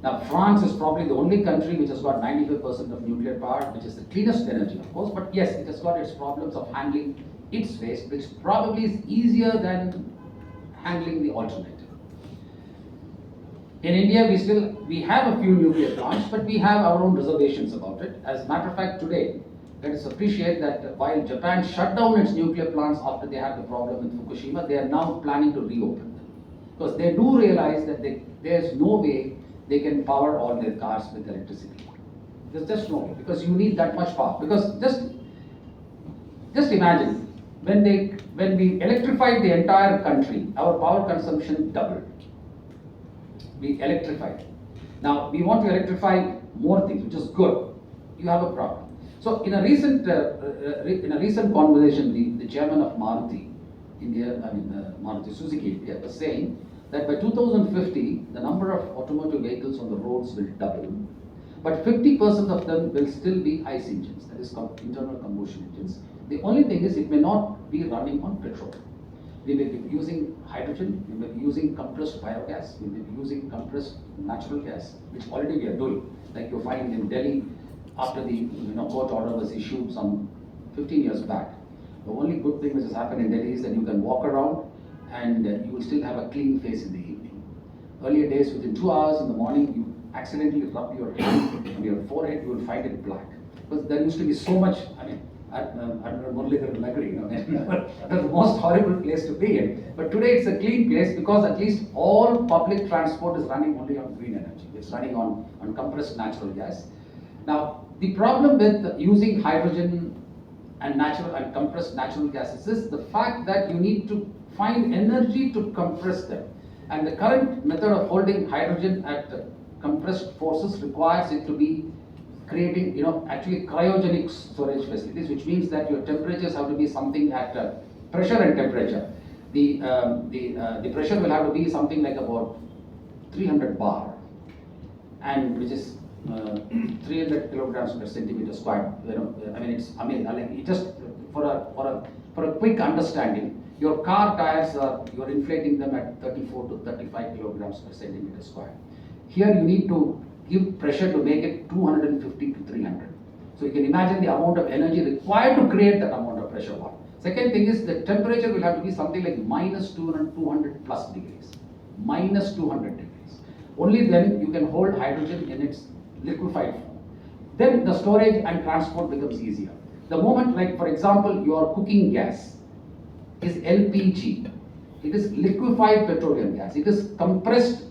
Now, France is probably the only country which has got 95% of nuclear power, which is the cleanest energy, of course, but yes, it has got its problems of handling its waste, which probably is easier than handling the alternative. In India, we have a few nuclear plants, but we have our own reservations about it. As a matter of fact, today, let us appreciate that while Japan shut down its nuclear plants after they had the problem with Fukushima, they are now planning to reopen them. Because they do realize that there's no way they can power all their cars with electricity. There's just no way, because you need that much power. Because just imagine, when we electrified the entire country, our power consumption doubled. We electrified. Now we want to electrify more things, which is good. You have a problem. So in a recent conversation, the chairman of Maruti India, Maruti Suzuki India, was saying that by 2050, the number of automotive vehicles on the roads will double, but 50% of them will still be ICE engines, that is internal combustion engines. The only thing is, it may not be running on petrol. We may be using hydrogen, we may be using compressed biogas, we may be using compressed natural gas, which already we are doing. Like you find in Delhi, after the court order was issued some 15 years back, the only good thing which has happened in Delhi is that you can walk around and you will still have a clean face in the evening. Earlier days, within 2 hours in the morning, you accidentally rub your hand on your forehead, you will find it black. Because there used to be so much, that's the most horrible place to be in. But today it's a clean place because at least all public transport is running only on green energy. It's running on compressed natural gas. Now, the problem with using hydrogen and compressed natural gases is the fact that you need to find energy to compress them. And the current method of holding hydrogen at compressed forces requires it to be creating, actually cryogenic storage facilities, which means that your temperatures have to be something at pressure and temperature. The pressure will have to be something like about 300 bar, and which is 300 kilograms per centimeter squared. It's amazing. It just for a quick understanding, your car tires you're inflating them at 34 to 35 kilograms per centimeter squared. Here you need to give pressure to make it 250 to 300. So you can imagine the amount of energy required to create that amount of pressure. One. Second thing is the temperature will have to be something like minus 200 plus degrees. Minus 200 degrees. Only then you can hold hydrogen in its liquefied form. Then the storage and transport becomes easier. The moment, like for example, your cooking gas is LPG. It is liquefied petroleum gas. It is compressed,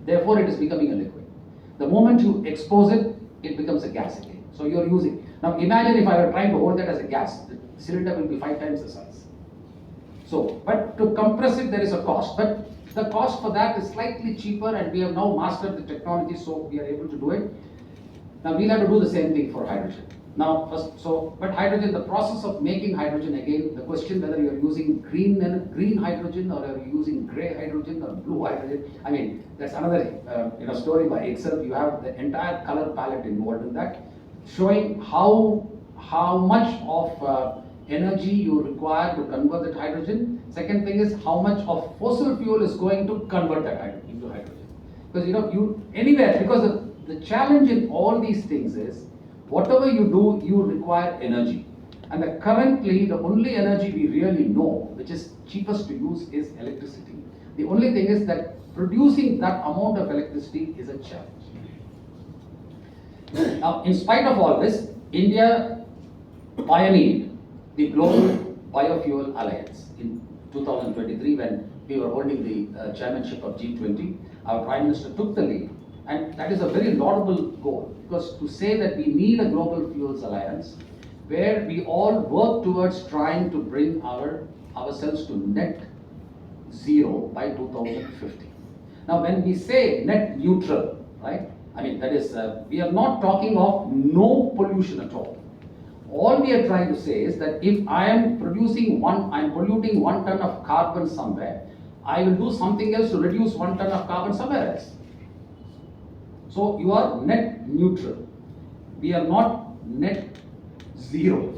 therefore it is becoming a liquid. The moment you expose it, it becomes a gas again. So you are using. Now imagine if I were trying to hold that as a gas, the cylinder will be 5 times the size. So, but to compress it, there is a cost. But the cost for that is slightly cheaper, and we have now mastered the technology, so we are able to do it. Now we'll have to do the same thing for hydrogen. Now, but hydrogen, the process of making hydrogen, again, the question whether you are using green hydrogen or are you using gray hydrogen or blue hydrogen, that's another story by itself. You have the entire color palette involved in that, showing how much of energy you require to convert that hydrogen. Second thing is how much of fossil fuel is going to convert that hydrogen into hydrogen. Because anywhere, because the challenge in all these things is, whatever you do, you require energy. And currently, the only energy we really know, which is cheapest to use, is electricity. The only thing is that producing that amount of electricity is a challenge. Now, in spite of all this, India pioneered the Global Biofuel Alliance in 2023 when we were holding the chairmanship of G20. Our Prime Minister took the lead. And that is a very laudable goal, because to say that we need a global fuels alliance where we all work towards trying to bring ourselves to net zero by 2050. Now when we say net neutral, right, that is, we are not talking of no pollution at all. All we are trying to say is that if I am polluting 1 ton of carbon somewhere, I will do something else to reduce 1 ton of carbon somewhere else. So you are net neutral. We are not net zero.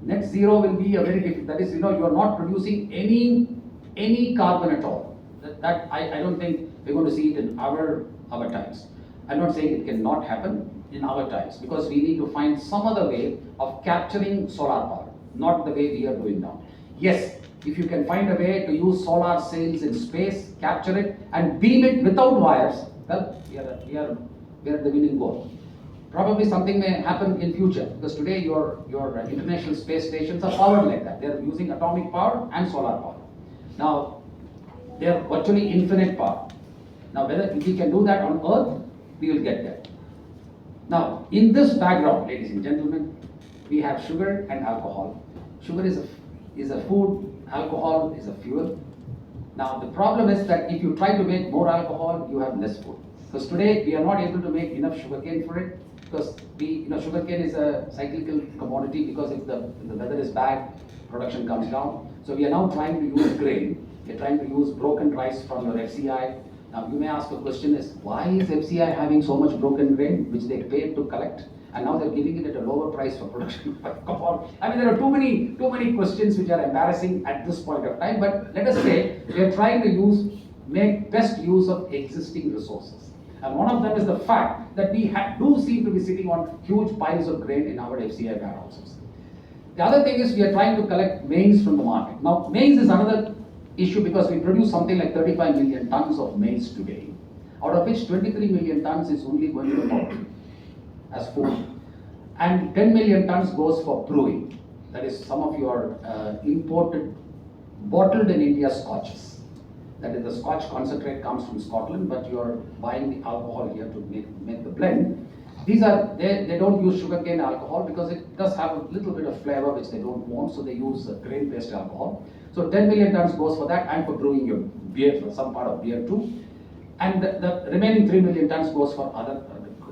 Net zero will be a very different, that is, you are not producing any carbon at all. That I don't think we're going to see it in our times. I'm not saying it cannot happen in our times, because we need to find some other way of capturing solar power, not the way we are doing now. Yes, if you can find a way to use solar sails in space, capture it and beam it without wires, well, we are at the winning goal. Probably something may happen in future because today your international space stations are powered like that. They are using atomic power and solar power. Now, they are virtually infinite power. Now, whether if we can do that on Earth, we will get there. Now, in this background, ladies and gentlemen, we have sugar and alcohol. Sugar is a food, alcohol is a fuel. Now, the problem is that if you try to make more alcohol, you have less food. Because today, we are not able to make enough sugarcane for it. Because sugarcane is a cyclical commodity because if the weather is bad, production comes down. So we are now trying to use grain. We are trying to use broken rice from your FCI. Now you may ask a question is, why is FCI having so much broken grain, which they paid to collect? And now they're giving it at a lower price for production. Come on. I mean, there are too many questions which are embarrassing at this point of time. But let us say we are trying to make best use of existing resources. And one of them is the fact that we do seem to be sitting on huge piles of grain in our FCI warehouses. The other thing is we are trying to collect maize from the market. Now, maize is another issue because we produce something like 35 million tons of maize today, out of which 23 million tons is only going to the market as food. And 10 million tons goes for brewing. That is some of your imported, bottled in India scotches. That is, the Scotch concentrate comes from Scotland, but you are buying the alcohol here to make the blend. These are, they don't use sugarcane alcohol because it does have a little bit of flavor which they don't want, so they use grain-based alcohol. So 10 million tons goes for that and for brewing your beer, for some part of beer too. And the remaining 3 million tons goes for other,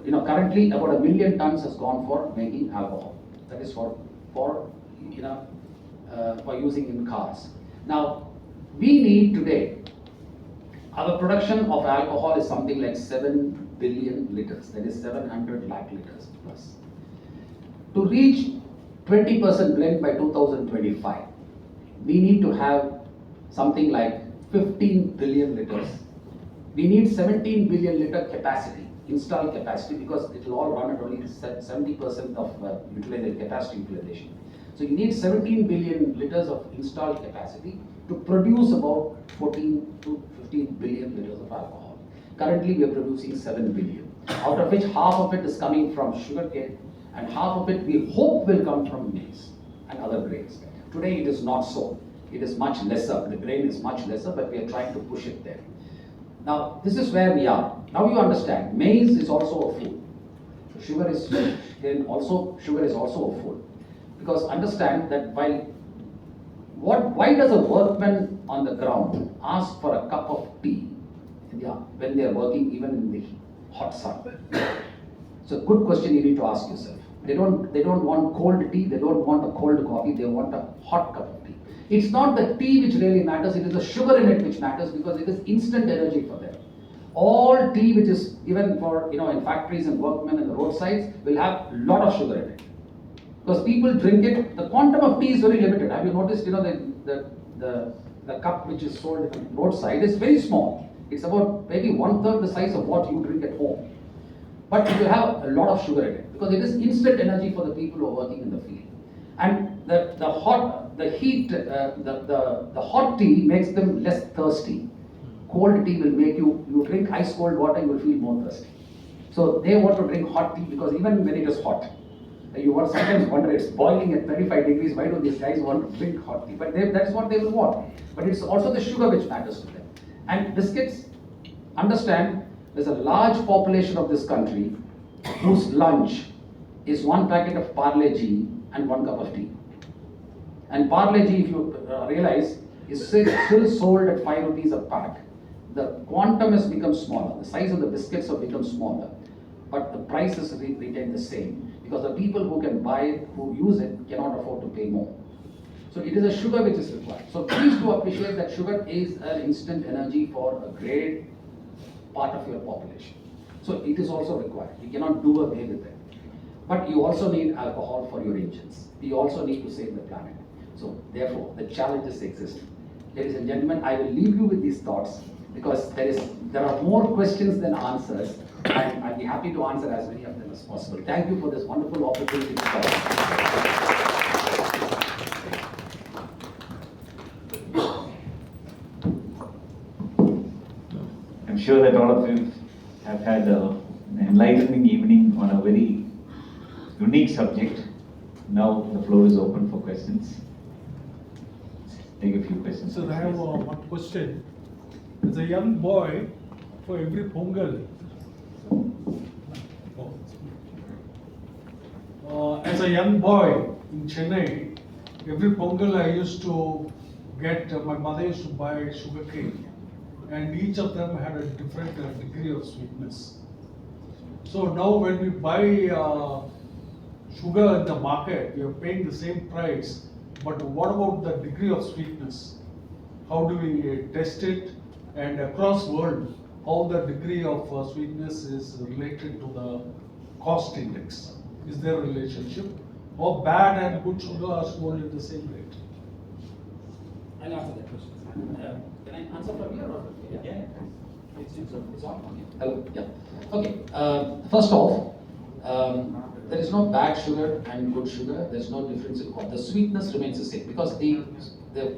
currently about 1 million tons has gone for making alcohol. That is for using in cars. Now, we need today, our production of alcohol is something like 7 billion liters, that is 700 lakh liters plus. To reach 20% blend by 2025, we need to have something like 15 billion liters. We need 17 billion liter capacity, installed capacity, because it will all run at only 70% of capacity utilization. So you need 17 billion liters of installed capacity to produce about 14 to 15 billion liters of alcohol. Currently we are producing 7 billion, out of which half of it is coming from sugarcane and half of it we hope will come from maize and other grains. Today it is not so. It is much lesser. The grain is much lesser, but we are trying to push it there. Now this is where we are. Now you understand, maize is also a food. Sugar is also a food. Because understand that why does a workman on the ground ask for a cup of tea when they are working even in the hot sun? It's a good question you need to ask yourself. They don't want cold tea, they don't want a cold coffee, they want a hot cup of tea. It's not the tea which really matters, it is the sugar in it which matters because it is instant energy for them. All tea which is given for, in factories and workmen and the roadsides will have a lot of sugar in it. Because people drink it, the quantum of tea is very limited. Have you noticed, the cup which is sold at the roadside is very small. It's about maybe 1/3 the size of what you drink at home. But it will have a lot of sugar in it because it is instant energy for the people who are working in the field. And the hot tea makes them less thirsty. Cold tea will make you drink ice cold water, you will feel more thirsty. So they want to drink hot tea because even when it is hot, you sometimes wonder, it's boiling at 35 degrees, why do these guys want to drink hot tea? But that is what they will want. But it's also the sugar which matters to them. And biscuits, understand, there's a large population of this country whose lunch is 1 packet of Parle-G and 1 cup of tea. And Parle-G, if you realize, is still sold at 5 rupees a pack. The quantum has become smaller. The size of the biscuits have become smaller. But the price is retained the same. Because the people who can buy it, who use it, cannot afford to pay more. So it is a sugar which is required. So please do appreciate that sugar is an instant energy for a great part of your population. So it is also required. You cannot do away with it. But you also need alcohol for your engines. You also need to save the planet. So therefore, the challenges exist. Ladies and gentlemen, I will leave you with these thoughts because there are more questions than answers. And I'll be happy to answer as many of them as possible. Thank you for this wonderful opportunity to talk. sure that all of you have had an enlightening evening on a very unique subject. Now the floor is open for questions. Take a few questions. Sir, I have one question. As a young boy, for every Pongal, as a young boy in Chennai, every Pongal I used to get, my mother used to buy sugarcane, and each of them had a different degree of sweetness. So now when we buy sugar in the market, we are paying the same price, but what about the degree of sweetness? How do we test it? And across world, how the degree of sweetness is related to the cost index? Is there a relationship? Or bad and good sugar are sold at the same rate? I'll answer that question. Can I answer from here or? Yeah. It's on. Hello. Yeah. Okay. First off, there is no bad sugar and good sugar. There's no difference in the sweetness remains the same because the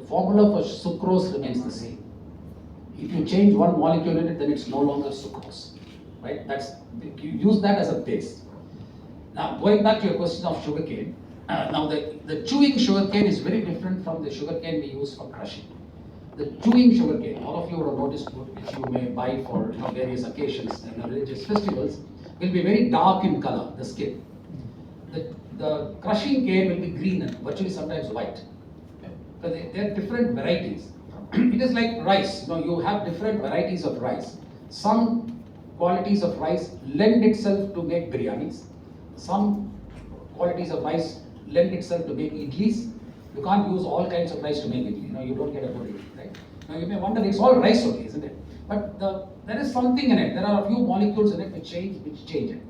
formula for sucrose remains the same. If you change one molecule in it, then it's no longer sucrose, right? You use that as a base. Now, going back to your question of sugarcane, now the chewing sugarcane is very different from the sugarcane we use for crushing. The chewing sugarcane, all of you would have noticed, which you may buy for various occasions and religious festivals, will be very dark in color, the skin. The crushing cane will be green and virtually sometimes white. Because they are different varieties. It is like rice. You have different varieties of rice. Some qualities of rice lend itself to make biryanis. Some qualities of rice lend itself to make idlis. You can't use all kinds of rice to make idli. You don't get a good idli, right? Now you may wonder, it's all rice only, isn't it? But there is something in it. There are a few molecules in it which change it.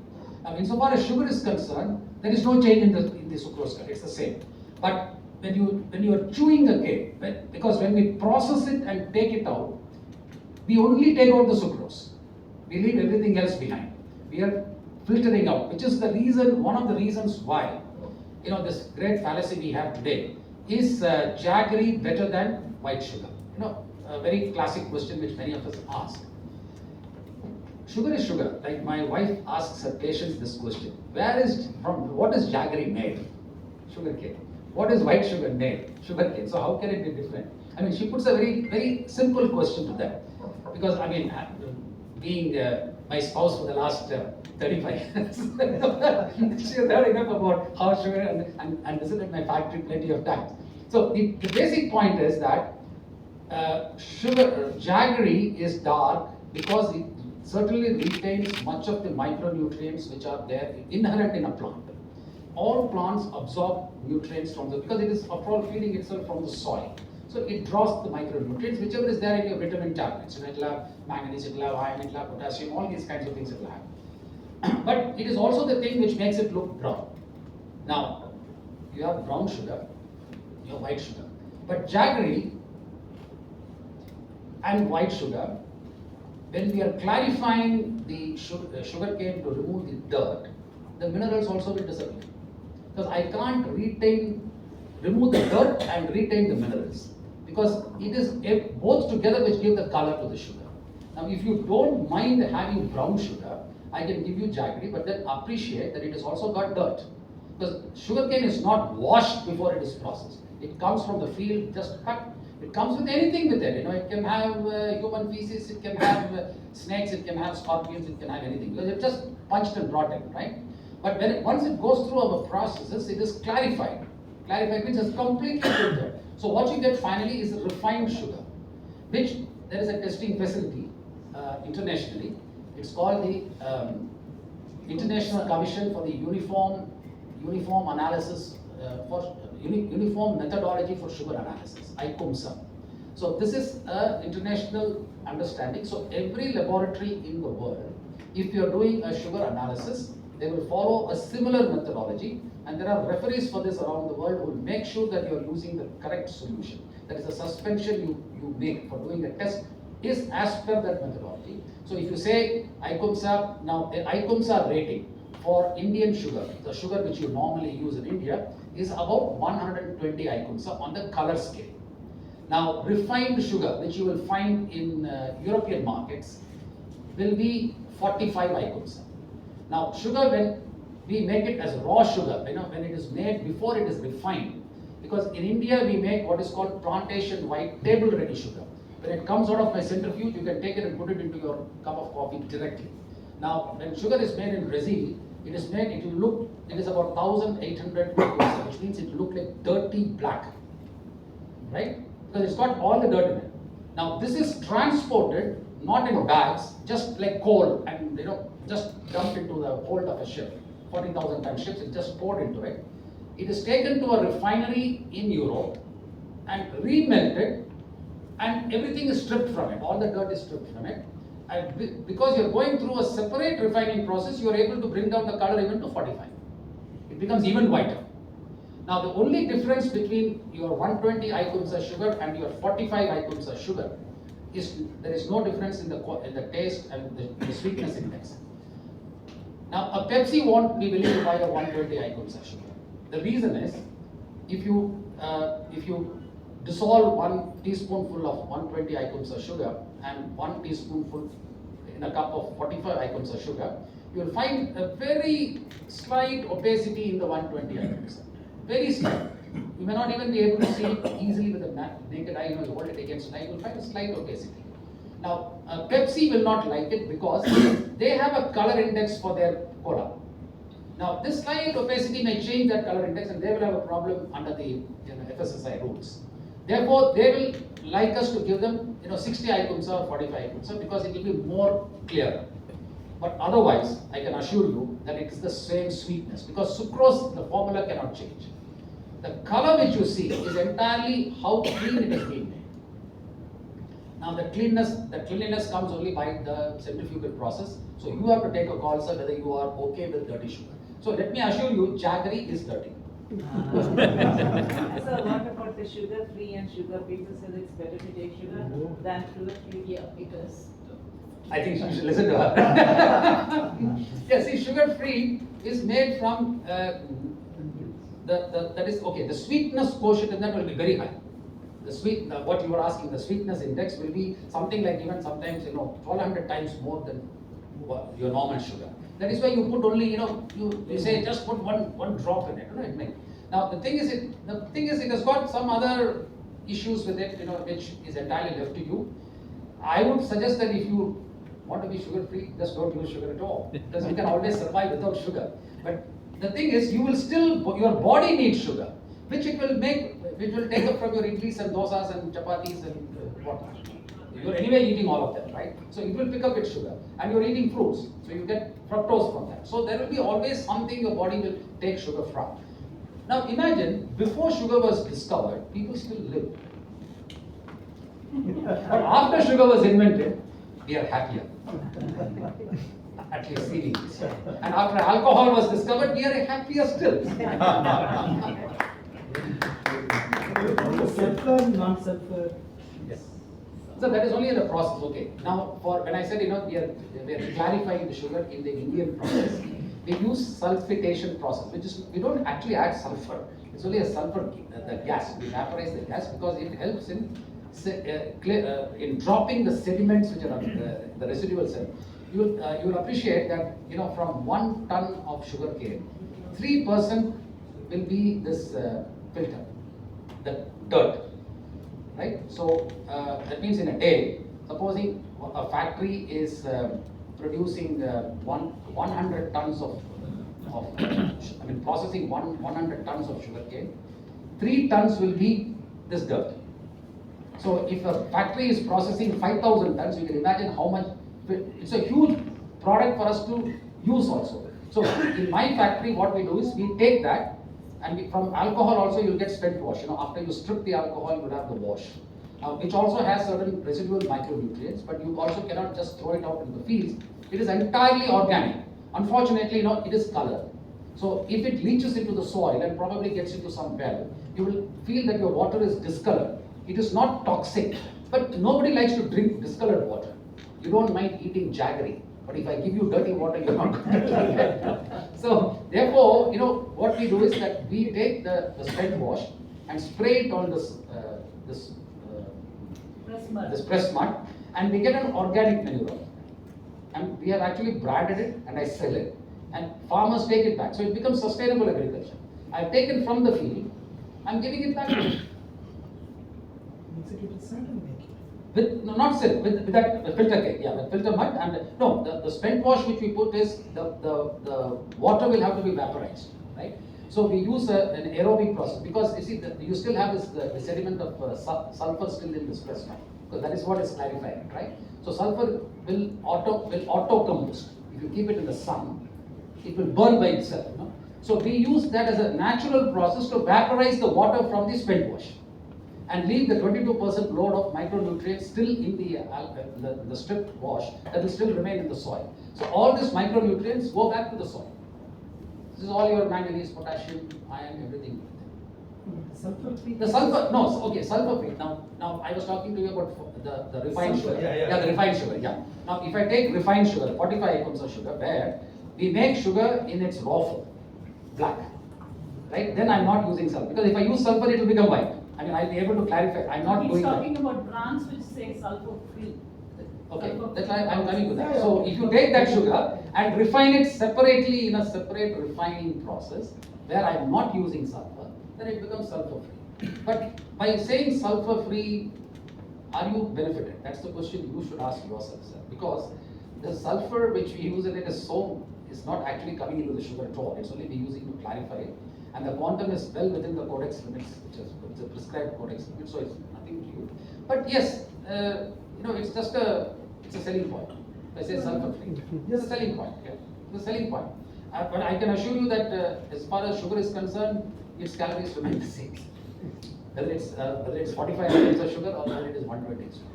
Insofar as sugar is concerned, there is no change in the sucrose content. It's the same. But when you are chewing a cake, because when we process it and take it out, we only take out the sucrose. We leave everything else behind. We are filtering out, which is one of the reasons why, this great fallacy we have today is jaggery better than white sugar? A very classic question which many of us ask. Sugar is sugar. Like my wife asks her patients this question: what is jaggery made? Sugar cane. What is white sugar made? Sugar cane. So how can it be different? She puts a very, very simple question to them. Because being my spouse for the last 35 years, she has heard enough about how sugar and visited my factory plenty of times. So the basic point is that jaggery is dark because it certainly retains much of the micronutrients which are there inherent in a plant. All plants absorb nutrients because it is after all feeding itself from the soil. So it draws the micronutrients, whichever is there in your vitamin tablets. It will have manganese, it will have iron, it will have potassium, all these kinds of things it will have. But it is also the thing which makes it look brown. Now, you have brown sugar, you have white sugar. But jaggery and white sugar, when we are clarifying the sugar cane to remove the dirt, the minerals also will disappear. Because I can't remove the dirt and retain the minerals. Because it is both together which give the color to the sugar. Now, if you don't mind having brown sugar, I can give you jaggery, but then appreciate that it has also got dirt. Because sugarcane is not washed before it is processed. It comes from the field, just cut. It comes with anything with it. It can have human feces, it can have snakes, it can have scorpions, it can have anything. Because it's just punched and brought in, right? But once it goes through our processes, it is clarified. Clarified means it's completely filtered. So what you get finally is refined sugar, which there is a testing facility internationally. It's called the International Commission for the Uniform Analysis Uniform Methodology for Sugar Analysis, ICUMSA. So this is an international understanding. So every laboratory in the world, if you are doing a sugar analysis, they will follow a similar methodology, and there are referees for this around the world who will make sure that you are using the correct solution. That is, the suspension you make for doing a test is as per that methodology. So if you say ICUMSA, now the ICUMSA rating for Indian sugar, the sugar which you normally use in India, is about 120 ICUMSA on the color scale. Now refined sugar, which you will find in European markets, will be 45 icons. Now sugar, when we make it as raw sugar, when it is made before it is refined, because in India we make what is called plantation white table ready sugar. When it comes out of my centrifuge, you can take it and put it into your cup of coffee directly. Now when sugar is made in Brazil, it is about 1800 icons, which means it will look like dirty black, right? Because it's got all the dirt in it. Now this is transported not in bags, just like coal, and just dumped into the hold of a ship. 40,000 ton ships, it's just poured into it. It is taken to a refinery in Europe and remelted, and everything is stripped from it. All the dirt is stripped from it. And because you're going through a separate refining process, you're able to bring down the color even to 45. It becomes even whiter. Now the only difference between your 120 icons of sugar and your 45 icons of sugar is there is no difference in the taste and the sweetness index. Now a Pepsi won't be willing to buy a 120 icons of sugar. The reason is, if you dissolve 1 teaspoonful of 120 icons of sugar and 1 teaspoonful in a cup of 45 icons of sugar, you will find a very slight opacity in the 120 icons. Very slight. You may not even be able to see it easily with the naked eye. You hold it against light, you will find a slight opacity. Now, Pepsi will not like it because they have a color index for their cola. Now, this slight opacity may change that color index, and they will have a problem under the FSSAI rules. Therefore, they will like us to give them 60 icons or 45 icons because it will be more clear. But otherwise, I can assure you that it is the same sweetness, because sucrose, the formula cannot change. The color which you see is entirely how clean it is being made. Now the cleanliness comes only by the centrifugal process. So you have to take a call, sir, whether you are okay with dirty sugar. So let me assure you, jaggery is dirty. So what about the sugar-free and sugar? People say that it's better to take sugar than sugar-free. Yeah, it is. I think you should listen to her. Yeah, see, sugar-free is made from the sweetness quotient in that will be very high. What you were asking, the sweetness index will be something like even sometimes 1200 times more than your normal sugar. That is why you put only you say just put one drop in it. Now the thing is it has got some other issues with it, which is entirely left to you. I would suggest that if you want to be sugar free, just don't use sugar at all, because you can always survive without sugar. But the thing is, your body needs sugar, which will take up from your idlis and dosas and chapatis and whatnot. You're anyway eating all of them, right? So it will pick up its sugar, and you're eating fruits, so you get fructose from that. So there will be always something your body will take sugar from. Now imagine, before sugar was discovered, people still lived. But after sugar was invented, we are happier. At least seemingly. And after alcohol was discovered, we are happier still. Sulfur, non-sulfur. Yes. So that is only the process. Okay. Now, when I said we are clarifying the sugar in the Indian process, we use sulfitation process, which is we don't actually add sulfur. It's only a sulfur the gas. We vaporize the gas because it helps in dropping the sediments which are the residual cell. You'll appreciate that from 1 ton of sugar cane, 3% will be this filter, the dirt, right? So that means in a day, supposing a factory is producing 100 tons processing 100 tons of sugar cane, 3 tons will be this dirt. So if a factory is processing 5,000 tons, you can imagine how much. It's a huge product for us to use also. So in my factory, what we do is we take that, and from alcohol also you'll get spent wash. After you strip the alcohol, you'll have the wash, which also has certain residual micronutrients. But you also cannot just throw it out in the fields. It is entirely organic. Unfortunately, it is colored. So if it leaches into the soil and probably gets into some well, you will feel that your water is discolored. It is not toxic, but nobody likes to drink discolored water. You don't mind eating jaggery, but if I give you dirty water, you're not going to drink it. So therefore, what we do is that we take the spent wash and spray it on this Press mud. press mud, and we get an organic manure. and we have actually branded it and I sell it. And farmers take it back. So it becomes sustainable agriculture. I've taken from the field, I'm giving it back to them. Executive sent and make it. With, no, not silk, with that filter cake, yeah, with filter mud and, no, the spent wash which we put is, the water will have to be vaporized, right? So we use an aerobic process because you see, you still have this, the sediment of sulfur still in this stress now. So that is what is clarified, right? So sulfur will auto compost. If you keep it in the sun, it will burn by itself, you know? So we use that as a natural process to vaporize the water from the spent wash and leave the 22% load of micronutrients still in the stripped wash that will still remain in the soil. So all these micronutrients go back to the soil. This is all your manganese, potassium, iron, everything. Sulfur free. The sulfur, no, okay, sulfur free. Now I was talking to you about the refined Sulfur, sugar. yeah. The refined sugar, yeah. Now if I take refined sugar, 45 grams of sugar, where we make sugar in its raw form, black, right? Then I'm not using sulfur, because if I use sulfur, it will become white. I mean, I'll be able to clarify. I'm not He's doing talking that. about brands which say sulfur free. Okay, that's why I'm coming to that. So if you take that sugar and refine it separately in a separate refining process, where I'm not using sulfur, then it becomes sulfur free. But by saying sulfur free, are you benefited? That's the question you should ask yourself, sir. Because the sulfur which we use in it is not actually coming into the sugar at all. It's only we're using to clarify it. And the quantum is well within the codex limits, which is the prescribed codex limit, so it's nothing to you. But yes, it's just it's a selling point. I say sulfur free. It's a selling point. Yeah, it's a selling point. But I can assure you that as far as sugar is concerned, its calories remain the same. Whether it's 45 grams of sugar or whether it is 120 sugar.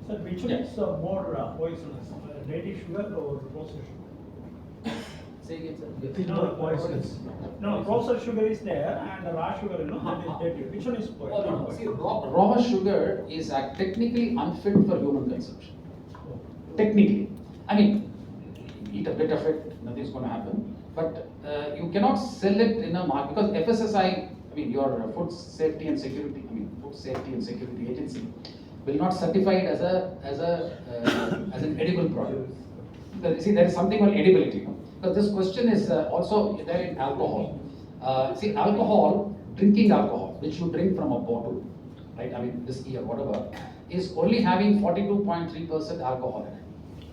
Sir, which one is more poisonous, daily sugar or processed sugar? Say again, sir. No, poisonous. No, processed sugar is there and the raw sugar, that is daily. Which one is Oh, no, no. poisonous? See, raw sugar is technically unfit for human consumption. Technically. I mean, eat a bit of it, nothing's going to happen. But you cannot sell it in a market because FSSI, your Food Safety and Security Agency will not certify it as an edible product. See, there is something called edibility. Because this question is also there in alcohol. Drinking alcohol, which you drink from a bottle, right? Whiskey or whatever, is only having 42.3% alcohol in it.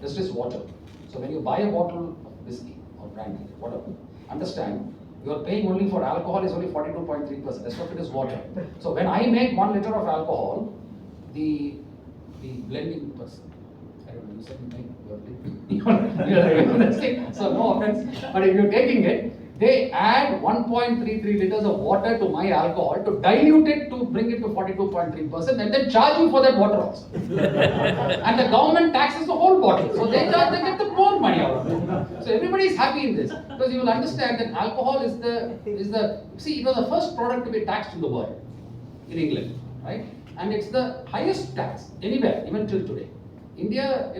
This is water. So when you buy a bottle of whiskey or brandy, whatever, understand, you are paying only for alcohol is only 42.3%. Rest of it is water. So when I make 1 liter of alcohol, the blending person, I don't know, you said you make, so no offense, but if you're taking it, they add 1.33 liters of water to my alcohol to dilute it to bring it to 42.3% and then charge you for that water also. And the government taxes the whole bottle, so they get the more money out of it. So everybody is happy in this because you will understand that alcohol is it was the first product to be taxed in the world in England, right? And it's the highest tax anywhere, even till today. India,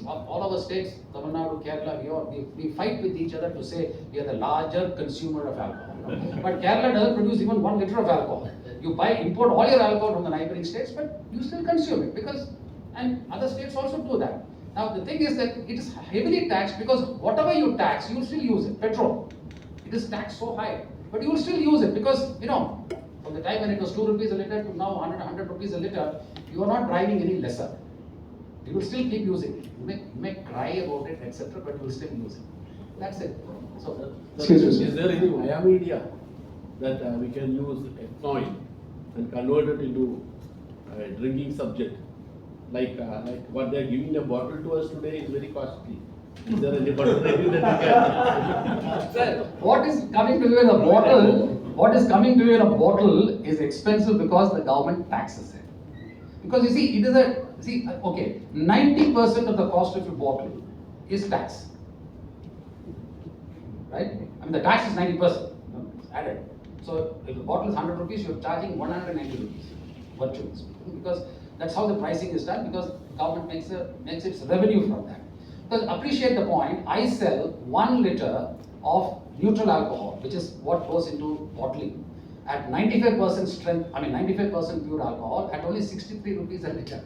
all our states, Tamil Nadu, Kerala, we fight with each other to say we are the larger consumer of alcohol. But Kerala doesn't produce even 1 liter of alcohol. You import all your alcohol from the neighboring states, but you still consume it and other states also do that. Now the thing is that it is heavily taxed because whatever you tax, you will still use it. Petrol, it is taxed so high, but you will still use it because from the time when it was 2 rupees a liter to now 100 rupees a liter, you are not driving any lesser. You will still keep using it. You may cry about it, etc., but you will still use it. That's it. So, Is there any via media that we can use ethanol and convert it into a drinking subject? Like what they are giving a bottle to us today is very costly. Is there any bottle that we can? Sir, what is coming to you in a bottle is expensive because the government taxes it. Because you see, 90% of the cost of your bottle is tax. Right? The tax is 90%. It's added. So if the bottle is 100 rupees, you're charging 190 rupees, virtually speaking, because that's how the pricing is done, because government makes its revenue from that. Because appreciate the point, I sell 1 liter of neutral alcohol, which is what goes into bottling, at 95% strength, 95% pure alcohol, at only 63 rupees a liter.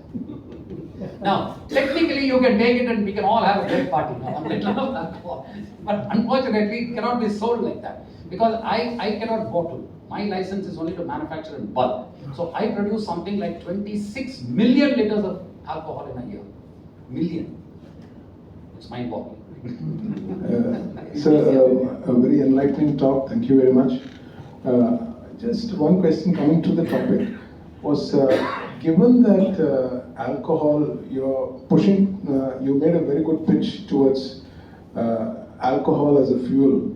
Now, technically you can take it and we can all have a great party now, 1 liter of alcohol. But unfortunately, it cannot be sold like that. Because I cannot bottle. My license is only to manufacture in bulk. So I produce something like 26 million liters of alcohol in a year. Million. It's mind-boggling. Sir, a very enlightening talk. Thank you very much. Just one question coming to the topic was, given that alcohol, you're pushing, you made a very good pitch towards alcohol as a fuel,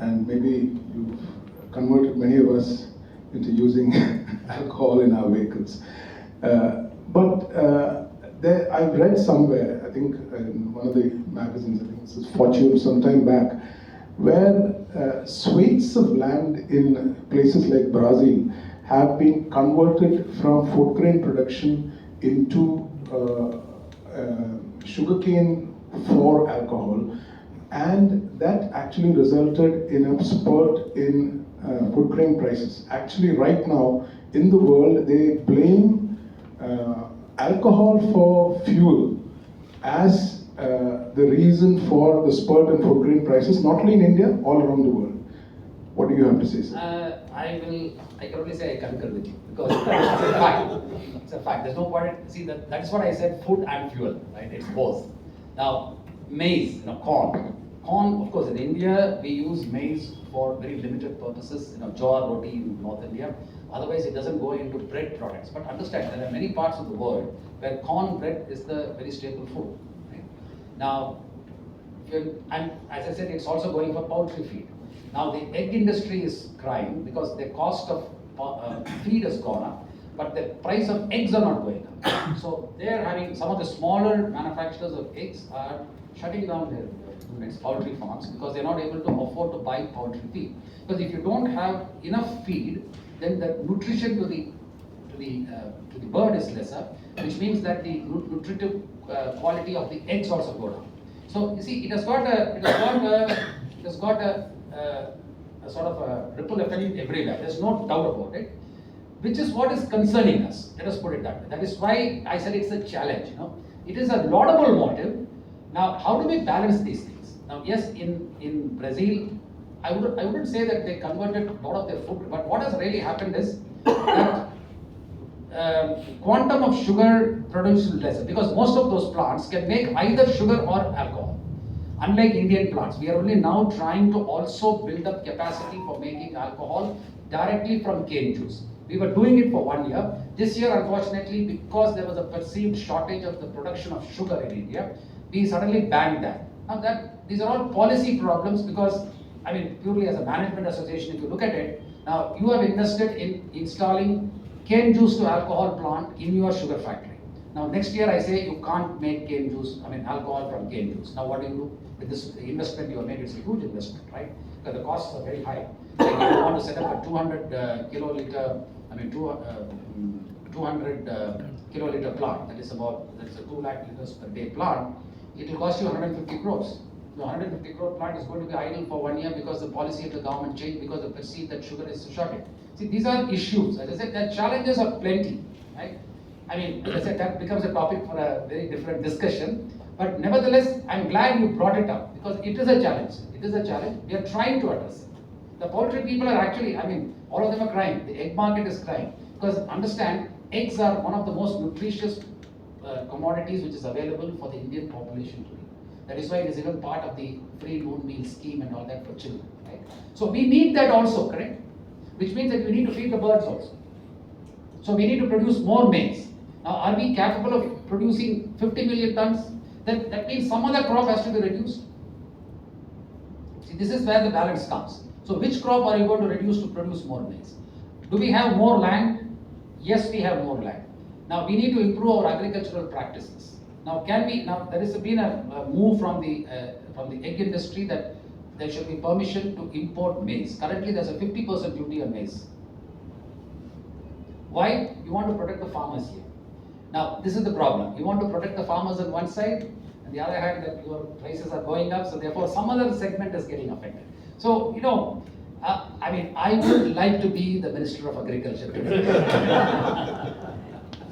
and maybe you've converted many of us into using alcohol in our vehicles. I've read somewhere, I think in one of the magazines, I think this is Fortune some time back, where swathes of land in places like Brazil have been converted from food grain production into sugarcane for alcohol, and that actually resulted in a spurt in food grain prices. Actually, right now in the world, they blame alcohol for fuel as the reason for the spurt in food grain prices, not only in India, all around the world. What do you have to say, sir? I can only say I concur with you, because it's a fact. It's a fact. There's no point. See, that's what I said, food and fuel, right? It's both. Now, maize, corn. Corn, of course, in India, we use maize for very limited purposes, jawar roti in North India. Otherwise, it doesn't go into bread products. But understand, there are many parts of the world where corn bread is the very staple food. Right? Now, and as I said, it's also going for poultry feed. Now, the egg industry is crying because the cost of feed has gone up, but the price of eggs are not going up. So, they're having, some of the smaller manufacturers of eggs are shutting down their units, poultry farms, because they're not able to afford to buy poultry feed. Because if you don't have enough feed, then the nutrition to the bird is lesser, which means that the nutritive quality of the eggs also go down. So you see, it has got a sort of a ripple effect everywhere. There's no doubt about it, which is what is concerning us. Let us put it that way. That is why I said it's a challenge. It is a laudable motive. Now, how do we balance these things? Now, yes, in Brazil, I wouldn't say that they converted a lot of their food, but what has really happened is that quantum of sugar produced is lesser, because most of those plants can make either sugar or alcohol. Unlike Indian plants, we are only now trying to also build up capacity for making alcohol directly from cane juice. We were doing it for 1 year. This year, unfortunately, because there was a perceived shortage of the production of sugar in India, we suddenly banned that. Now these are all policy problems, because purely as a management association, if you look at it, now you have invested in installing cane juice to alcohol plant in your sugar factory. Now next year I say you can't make cane juice, alcohol from cane juice. Now what do you do with this investment you have made? It's a huge investment, right? Because the costs are very high. Like if you want to set up a 200 kiloliter, 200 kiloliter plant, that is a 2 lakh liters per day plant, it will cost you 150 crores. The 150 crore plant is going to be idle for 1 year because the policy of the government changed, because they perceive that sugar is a shortage. See, these are issues. As I said, the challenges are plenty, right? As I said, that becomes a topic for a very different discussion. But nevertheless, I'm glad you brought it up, because it is a challenge. It is a challenge. We are trying to address it. The poultry people are actually, all of them are crying. The egg market is crying. Because understand, eggs are one of the most nutritious commodities which is available for the Indian population today. That is why it is even part of the free noon meal scheme and all that for children, right? So we need that also, correct? Which means that we need to feed the birds also. So we need to produce more maize. Now, are we capable of producing 50 million tons? Then that means some other crop has to be reduced. See, this is where the balance comes. So which crop are you going to reduce to produce more maize? Do we have more land? Yes, we have more land. Now we need to improve our agricultural practices. Now there has been a move from the egg industry that there should be permission to import maize. Currently there's a 50% duty on maize. Why? You want to protect the farmers here. Now this is the problem. You want to protect the farmers on one side, and the other hand that your prices are going up, so therefore some other segment is getting affected. So I would like to be the Minister of Agriculture today.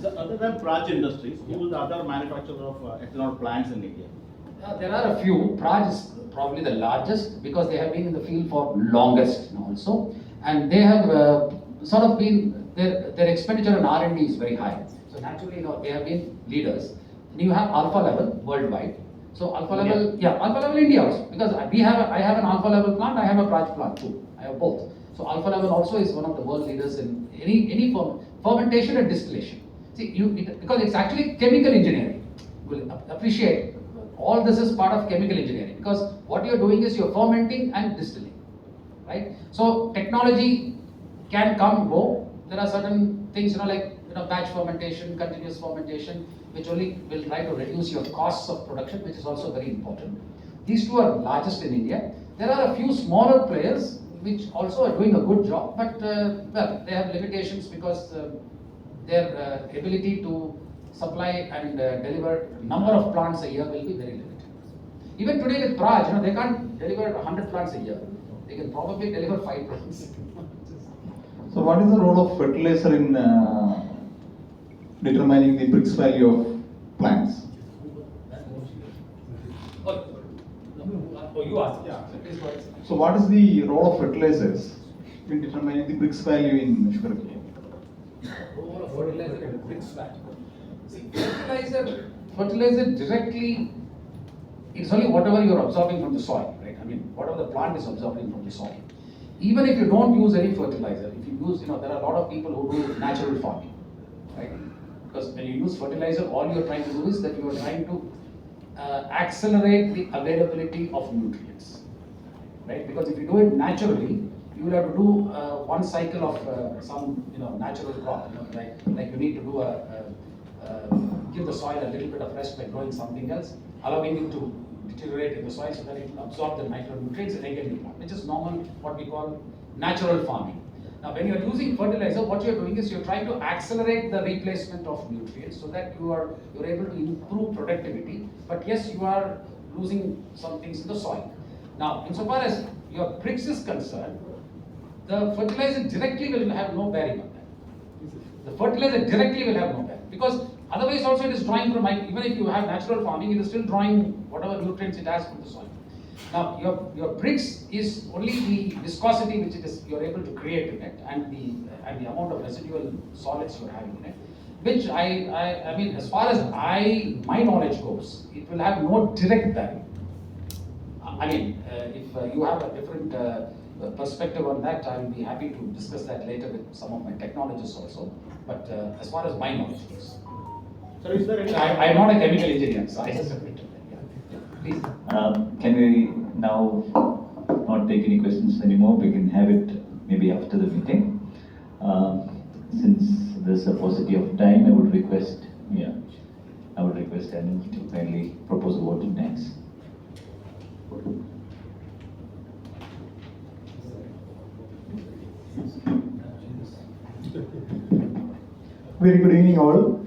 So other than Praj Industries, who is the other manufacturer of ethanol plants in India? There are a few. Praj is probably the largest because they have been in the field for longest also, and they have sort of been their expenditure on R&D is very high. So naturally, they have been leaders. And you have alpha level worldwide. So alpha level, alpha level India also, because I have an alpha level plant, I have a Praj plant too. I have both. So alpha level also is one of the world leaders in any fermentation and distillation. See, because it's actually chemical engineering. You will appreciate all this is part of chemical engineering because what you're doing is you're fermenting and distilling, right? So technology can come go. There are certain things like batch fermentation, continuous fermentation, which only will try to reduce your costs of production, which is also very important. These two are largest in India. There are a few smaller players which also are doing a good job, but well, they have limitations because their ability to supply and deliver number of plants a year will be very limited. Even today with Praj, they can't deliver 100 plants a year. They can probably deliver 5 plants. So what is the role of fertilizer in determining the Brix value of plants? Oh, you asked. Yeah. So what is the role of fertilizers in determining the Brix value in sugarcane? Fertilizer and Brix value. See, fertilizer directly, it's only whatever you're absorbing from the soil, right? I mean, whatever the plant is absorbing from the soil. Even if you don't use any fertilizer, if you use, there are a lot of people who do natural farming, right? Because when you use fertilizer, all you're trying to do is that you are trying to accelerate the availability of nutrients, right? Because if you do it naturally, you will have to do one cycle of some natural crop, like you need to do give the soil a little bit of rest by growing something else, allowing it to deteriorate in the soil so that it will absorb the micronutrients and again you plant, which is normal, what we call natural farming. Now, when you are using fertilizer, what you are doing is you are trying to accelerate the replacement of nutrients so that you're able to improve productivity. But yes, you are losing some things in the soil. Now, insofar as your Brix is concerned, the fertilizer directly will have no bearing on that. The fertilizer directly will have no bearing because otherwise also it is drawing from, even if you have natural farming, it is still drawing whatever nutrients it has from the soil. Now, your Brix is only the viscosity which you're able to create in it and the amount of residual solids you're having in it, which I mean, as far as my knowledge goes, it will have no direct bearing. I mean, if you have a different perspective on that, I will be happy to discuss that later with some of my technologists also. But as far as my knowledge goes, So is there any? I'm not a chemical engineer, so I just admit to that. Yeah. Please. Can we now not take any questions anymore? We can have it maybe after the meeting. Since there's a paucity of time, I would request Anil to kindly propose a vote of thanks. Very good evening all.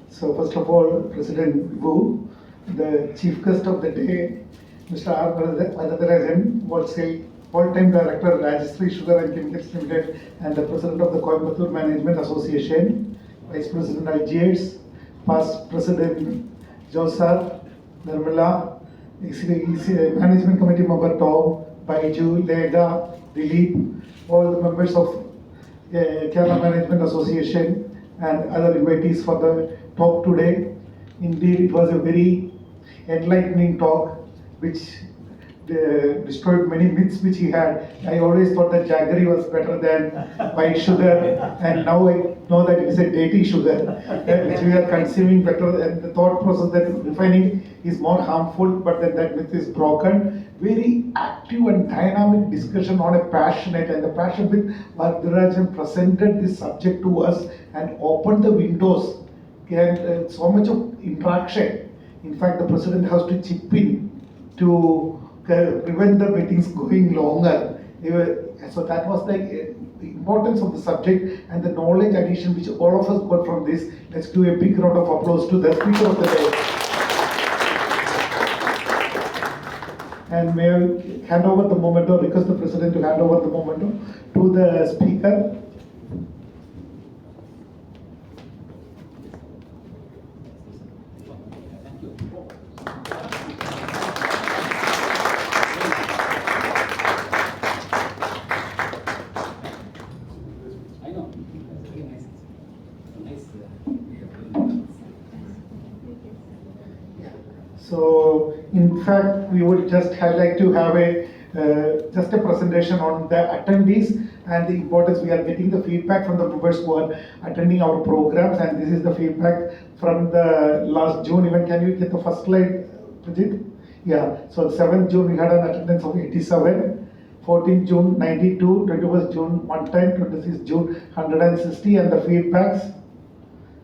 So first of all, President Wu, the chief guest of the day, Mr. R. Varadarajan, Wholetime Director, Rajashree Sugar and Chemicals Limited, and the President of the Coimbatore Management Association, Vice President IGATS, Past President Josar, Nirmala, Management Committee member Tom, Baiju, Lega, Dilip, all the members of Kerala Management Association and other invitees for the talk today. Indeed, it was a very enlightening talk which destroyed many myths which he had. I always thought that jaggery was better than white sugar, and now I know that it is a dainty sugar which we are consuming better, and the thought process that refining is more harmful, but then that myth is broken. Very active and dynamic discussion on a passionate, and the passion with Varadarajan presented this subject to us and opened the windows and so much of interaction. In fact, the president has to chip in to prevent the meetings going longer. So that was the importance of the subject and the knowledge addition which all of us got from this. Let's give a big round of applause to the speaker of the day. And may I hand over the memento, request the president to hand over the memento to the speaker. fact, we would just like to have just a presentation on the attendees and the importance. We are getting the feedback from the members who are attending our programs, and this is the feedback from the last June event. Can you get the first slide, Pajit? Yeah, so 7th June we had an attendance of 87, 14th June 92, 21st June 110, 26th June 160, and the feedbacks.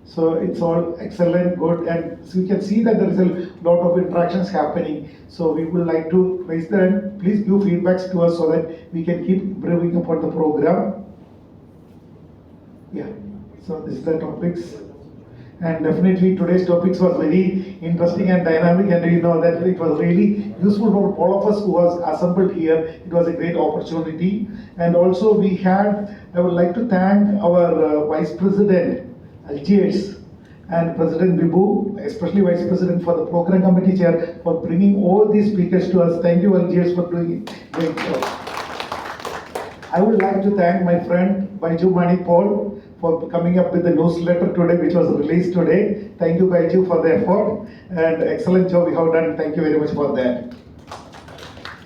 So it's all excellent, good, and so you can see that there is a lot of interactions happening. So we would like to raise the hand. Please give feedbacks to us so that we can keep improving upon the program. Yeah, so this is the topics. And definitely today's topics was very interesting and dynamic, and you know that it was really useful for all of us who was assembled here. It was a great opportunity. And also we had, I would like to thank our Vice President, Algiers, and President Bibu, especially Vice President for the Program Committee Chair, for bringing all these speakers to us. Thank you, Algiers, for doing it. Great job. I would like to thank my friend Baiju Mani Paul for coming up with the newsletter today, which was released today. Thank you, Baiju, for the effort and excellent job you have done. Thank you very much for that.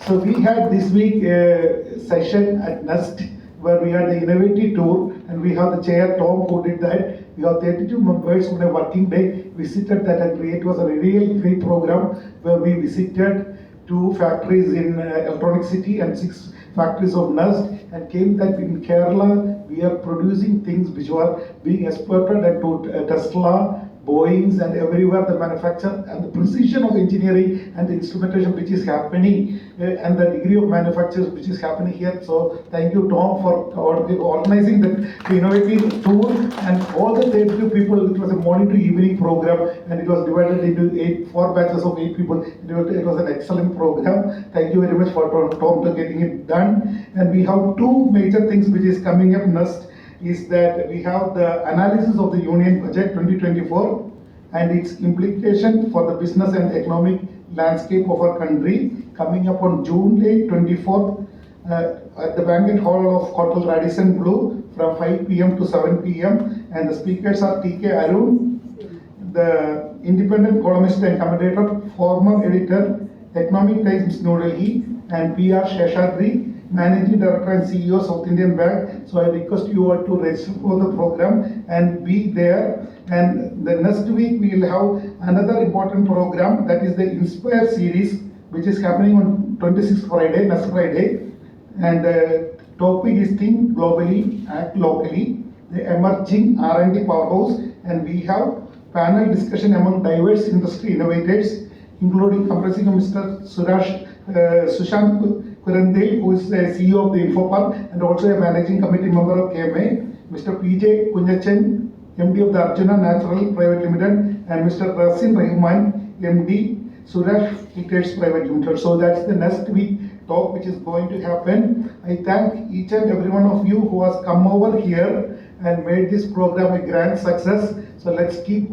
So we had this week a session at NEST where we had the innovative tour, and we have the chair Tom who did that. We have 32 members on a working day visited that, and it was a real great program where we visited 2 factories in Electronic City and 6 factories of NEST, and came that in Kerala we are producing things which were being exported to Tesla, Boeings, and everywhere the manufacture, and the precision of engineering and the instrumentation which is happening and the degree of manufacture which is happening here. So thank you, Tom, for organizing the innovative tour, and all the 32 people. It was a morning to evening program, and it was divided into 4 batches of 8 people. It was an excellent program. Thank you very much for Tom to getting it done. And we have 2 major things which is coming up next. Is that we have the analysis of the Union Budget 2024 and its implication for the business and economic landscape of our country, coming up on June 8, 24th at the banquet hall of Hotel Radisson Blu from 5 p.m. to 7 p.m. And the speakers are T.K. Arun, the independent columnist and commentator, former editor, Economic Times New Delhi, and P.R. Sheshadri, Managing Director and CEO, South Indian Bank. So I request you all to register for the program and be there. And the next week we will have another important program, that is the Inspire series, which is happening on 26th Friday, next Friday. And the topic is Think Globally, Act Locally, the emerging R&D powerhouse. And we have panel discussion among diverse industry innovators, including comprising of Mr. Sushant Kurandel, who is the CEO of the Infopark and also a managing committee member of KMA, Mr. PJ Kunyachan, MD of the Arjuna Natural Private Limited, and Mr. Rasim Rahman, MD, Suraj Peters Private Limited. So that's the next week talk which is going to happen. I thank each and every one of you who has come over here and made this program a grand success. So let's keep,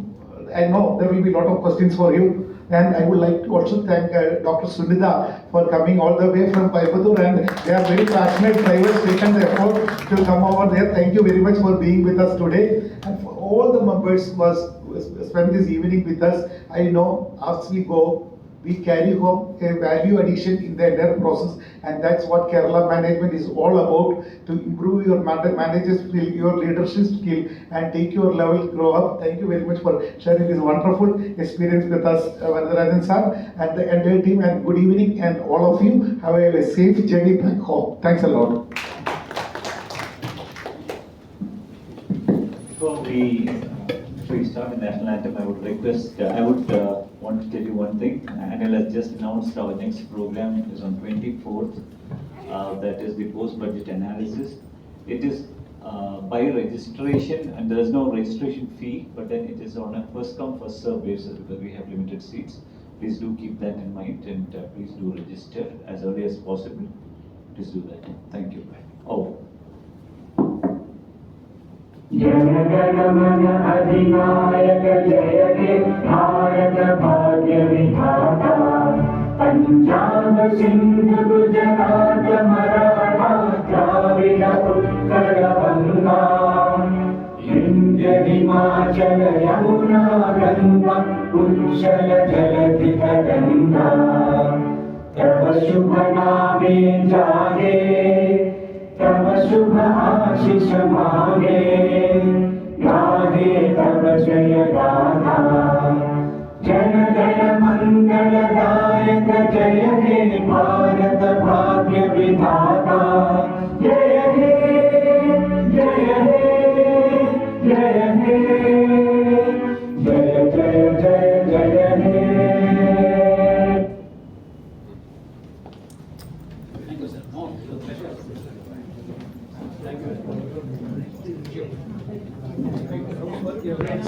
I know there will be a lot of questions for you. And I would like to also thank Dr. Sunita for coming all the way from Coimbatore, and they are very passionate drivers, taken the effort to come over there. Thank you very much for being with us today. And for all the members who spent this evening with us, I know as we go, we carry home a value addition in the entire process, and that's what Kerala management is all about, to improve your manager's skill, your leadership skill, and take your level, grow up. Thank you very much for sharing this wonderful experience with us, Varadarajan sir, and the entire team, and good evening, and all of you have a safe journey back home. Thanks a lot. Before we start the national anthem, I would request, I would want to tell you one thing. Anil has just announced our next program is on 24th. That is the post-budget analysis. It is by registration, and there is no registration fee, but then it is on a first-come, first-served basis because we have limited seats. Please do keep that in mind, and please do register as early as possible. Please do that. Thank you. Oh. Jana Gana Mana अधिनायक जय हे भारत भाग्य विधाता पंजाब सिंध गुजरात मराठा द्राविड उत्कल गंगा विंध्य हिमाचल यमुना गंगा उच्छल जलधि तरंगा शुभ नामे जागे, तब शुभ आशीष मांगे, गाहे तब जय गाथा। जन गण मंगलदायक जय हे भारत भाग्य विधाता। जय हे जय हे जय हे, जय जय जय जय हे। Thank you, sir. No, pleasure. Thank you.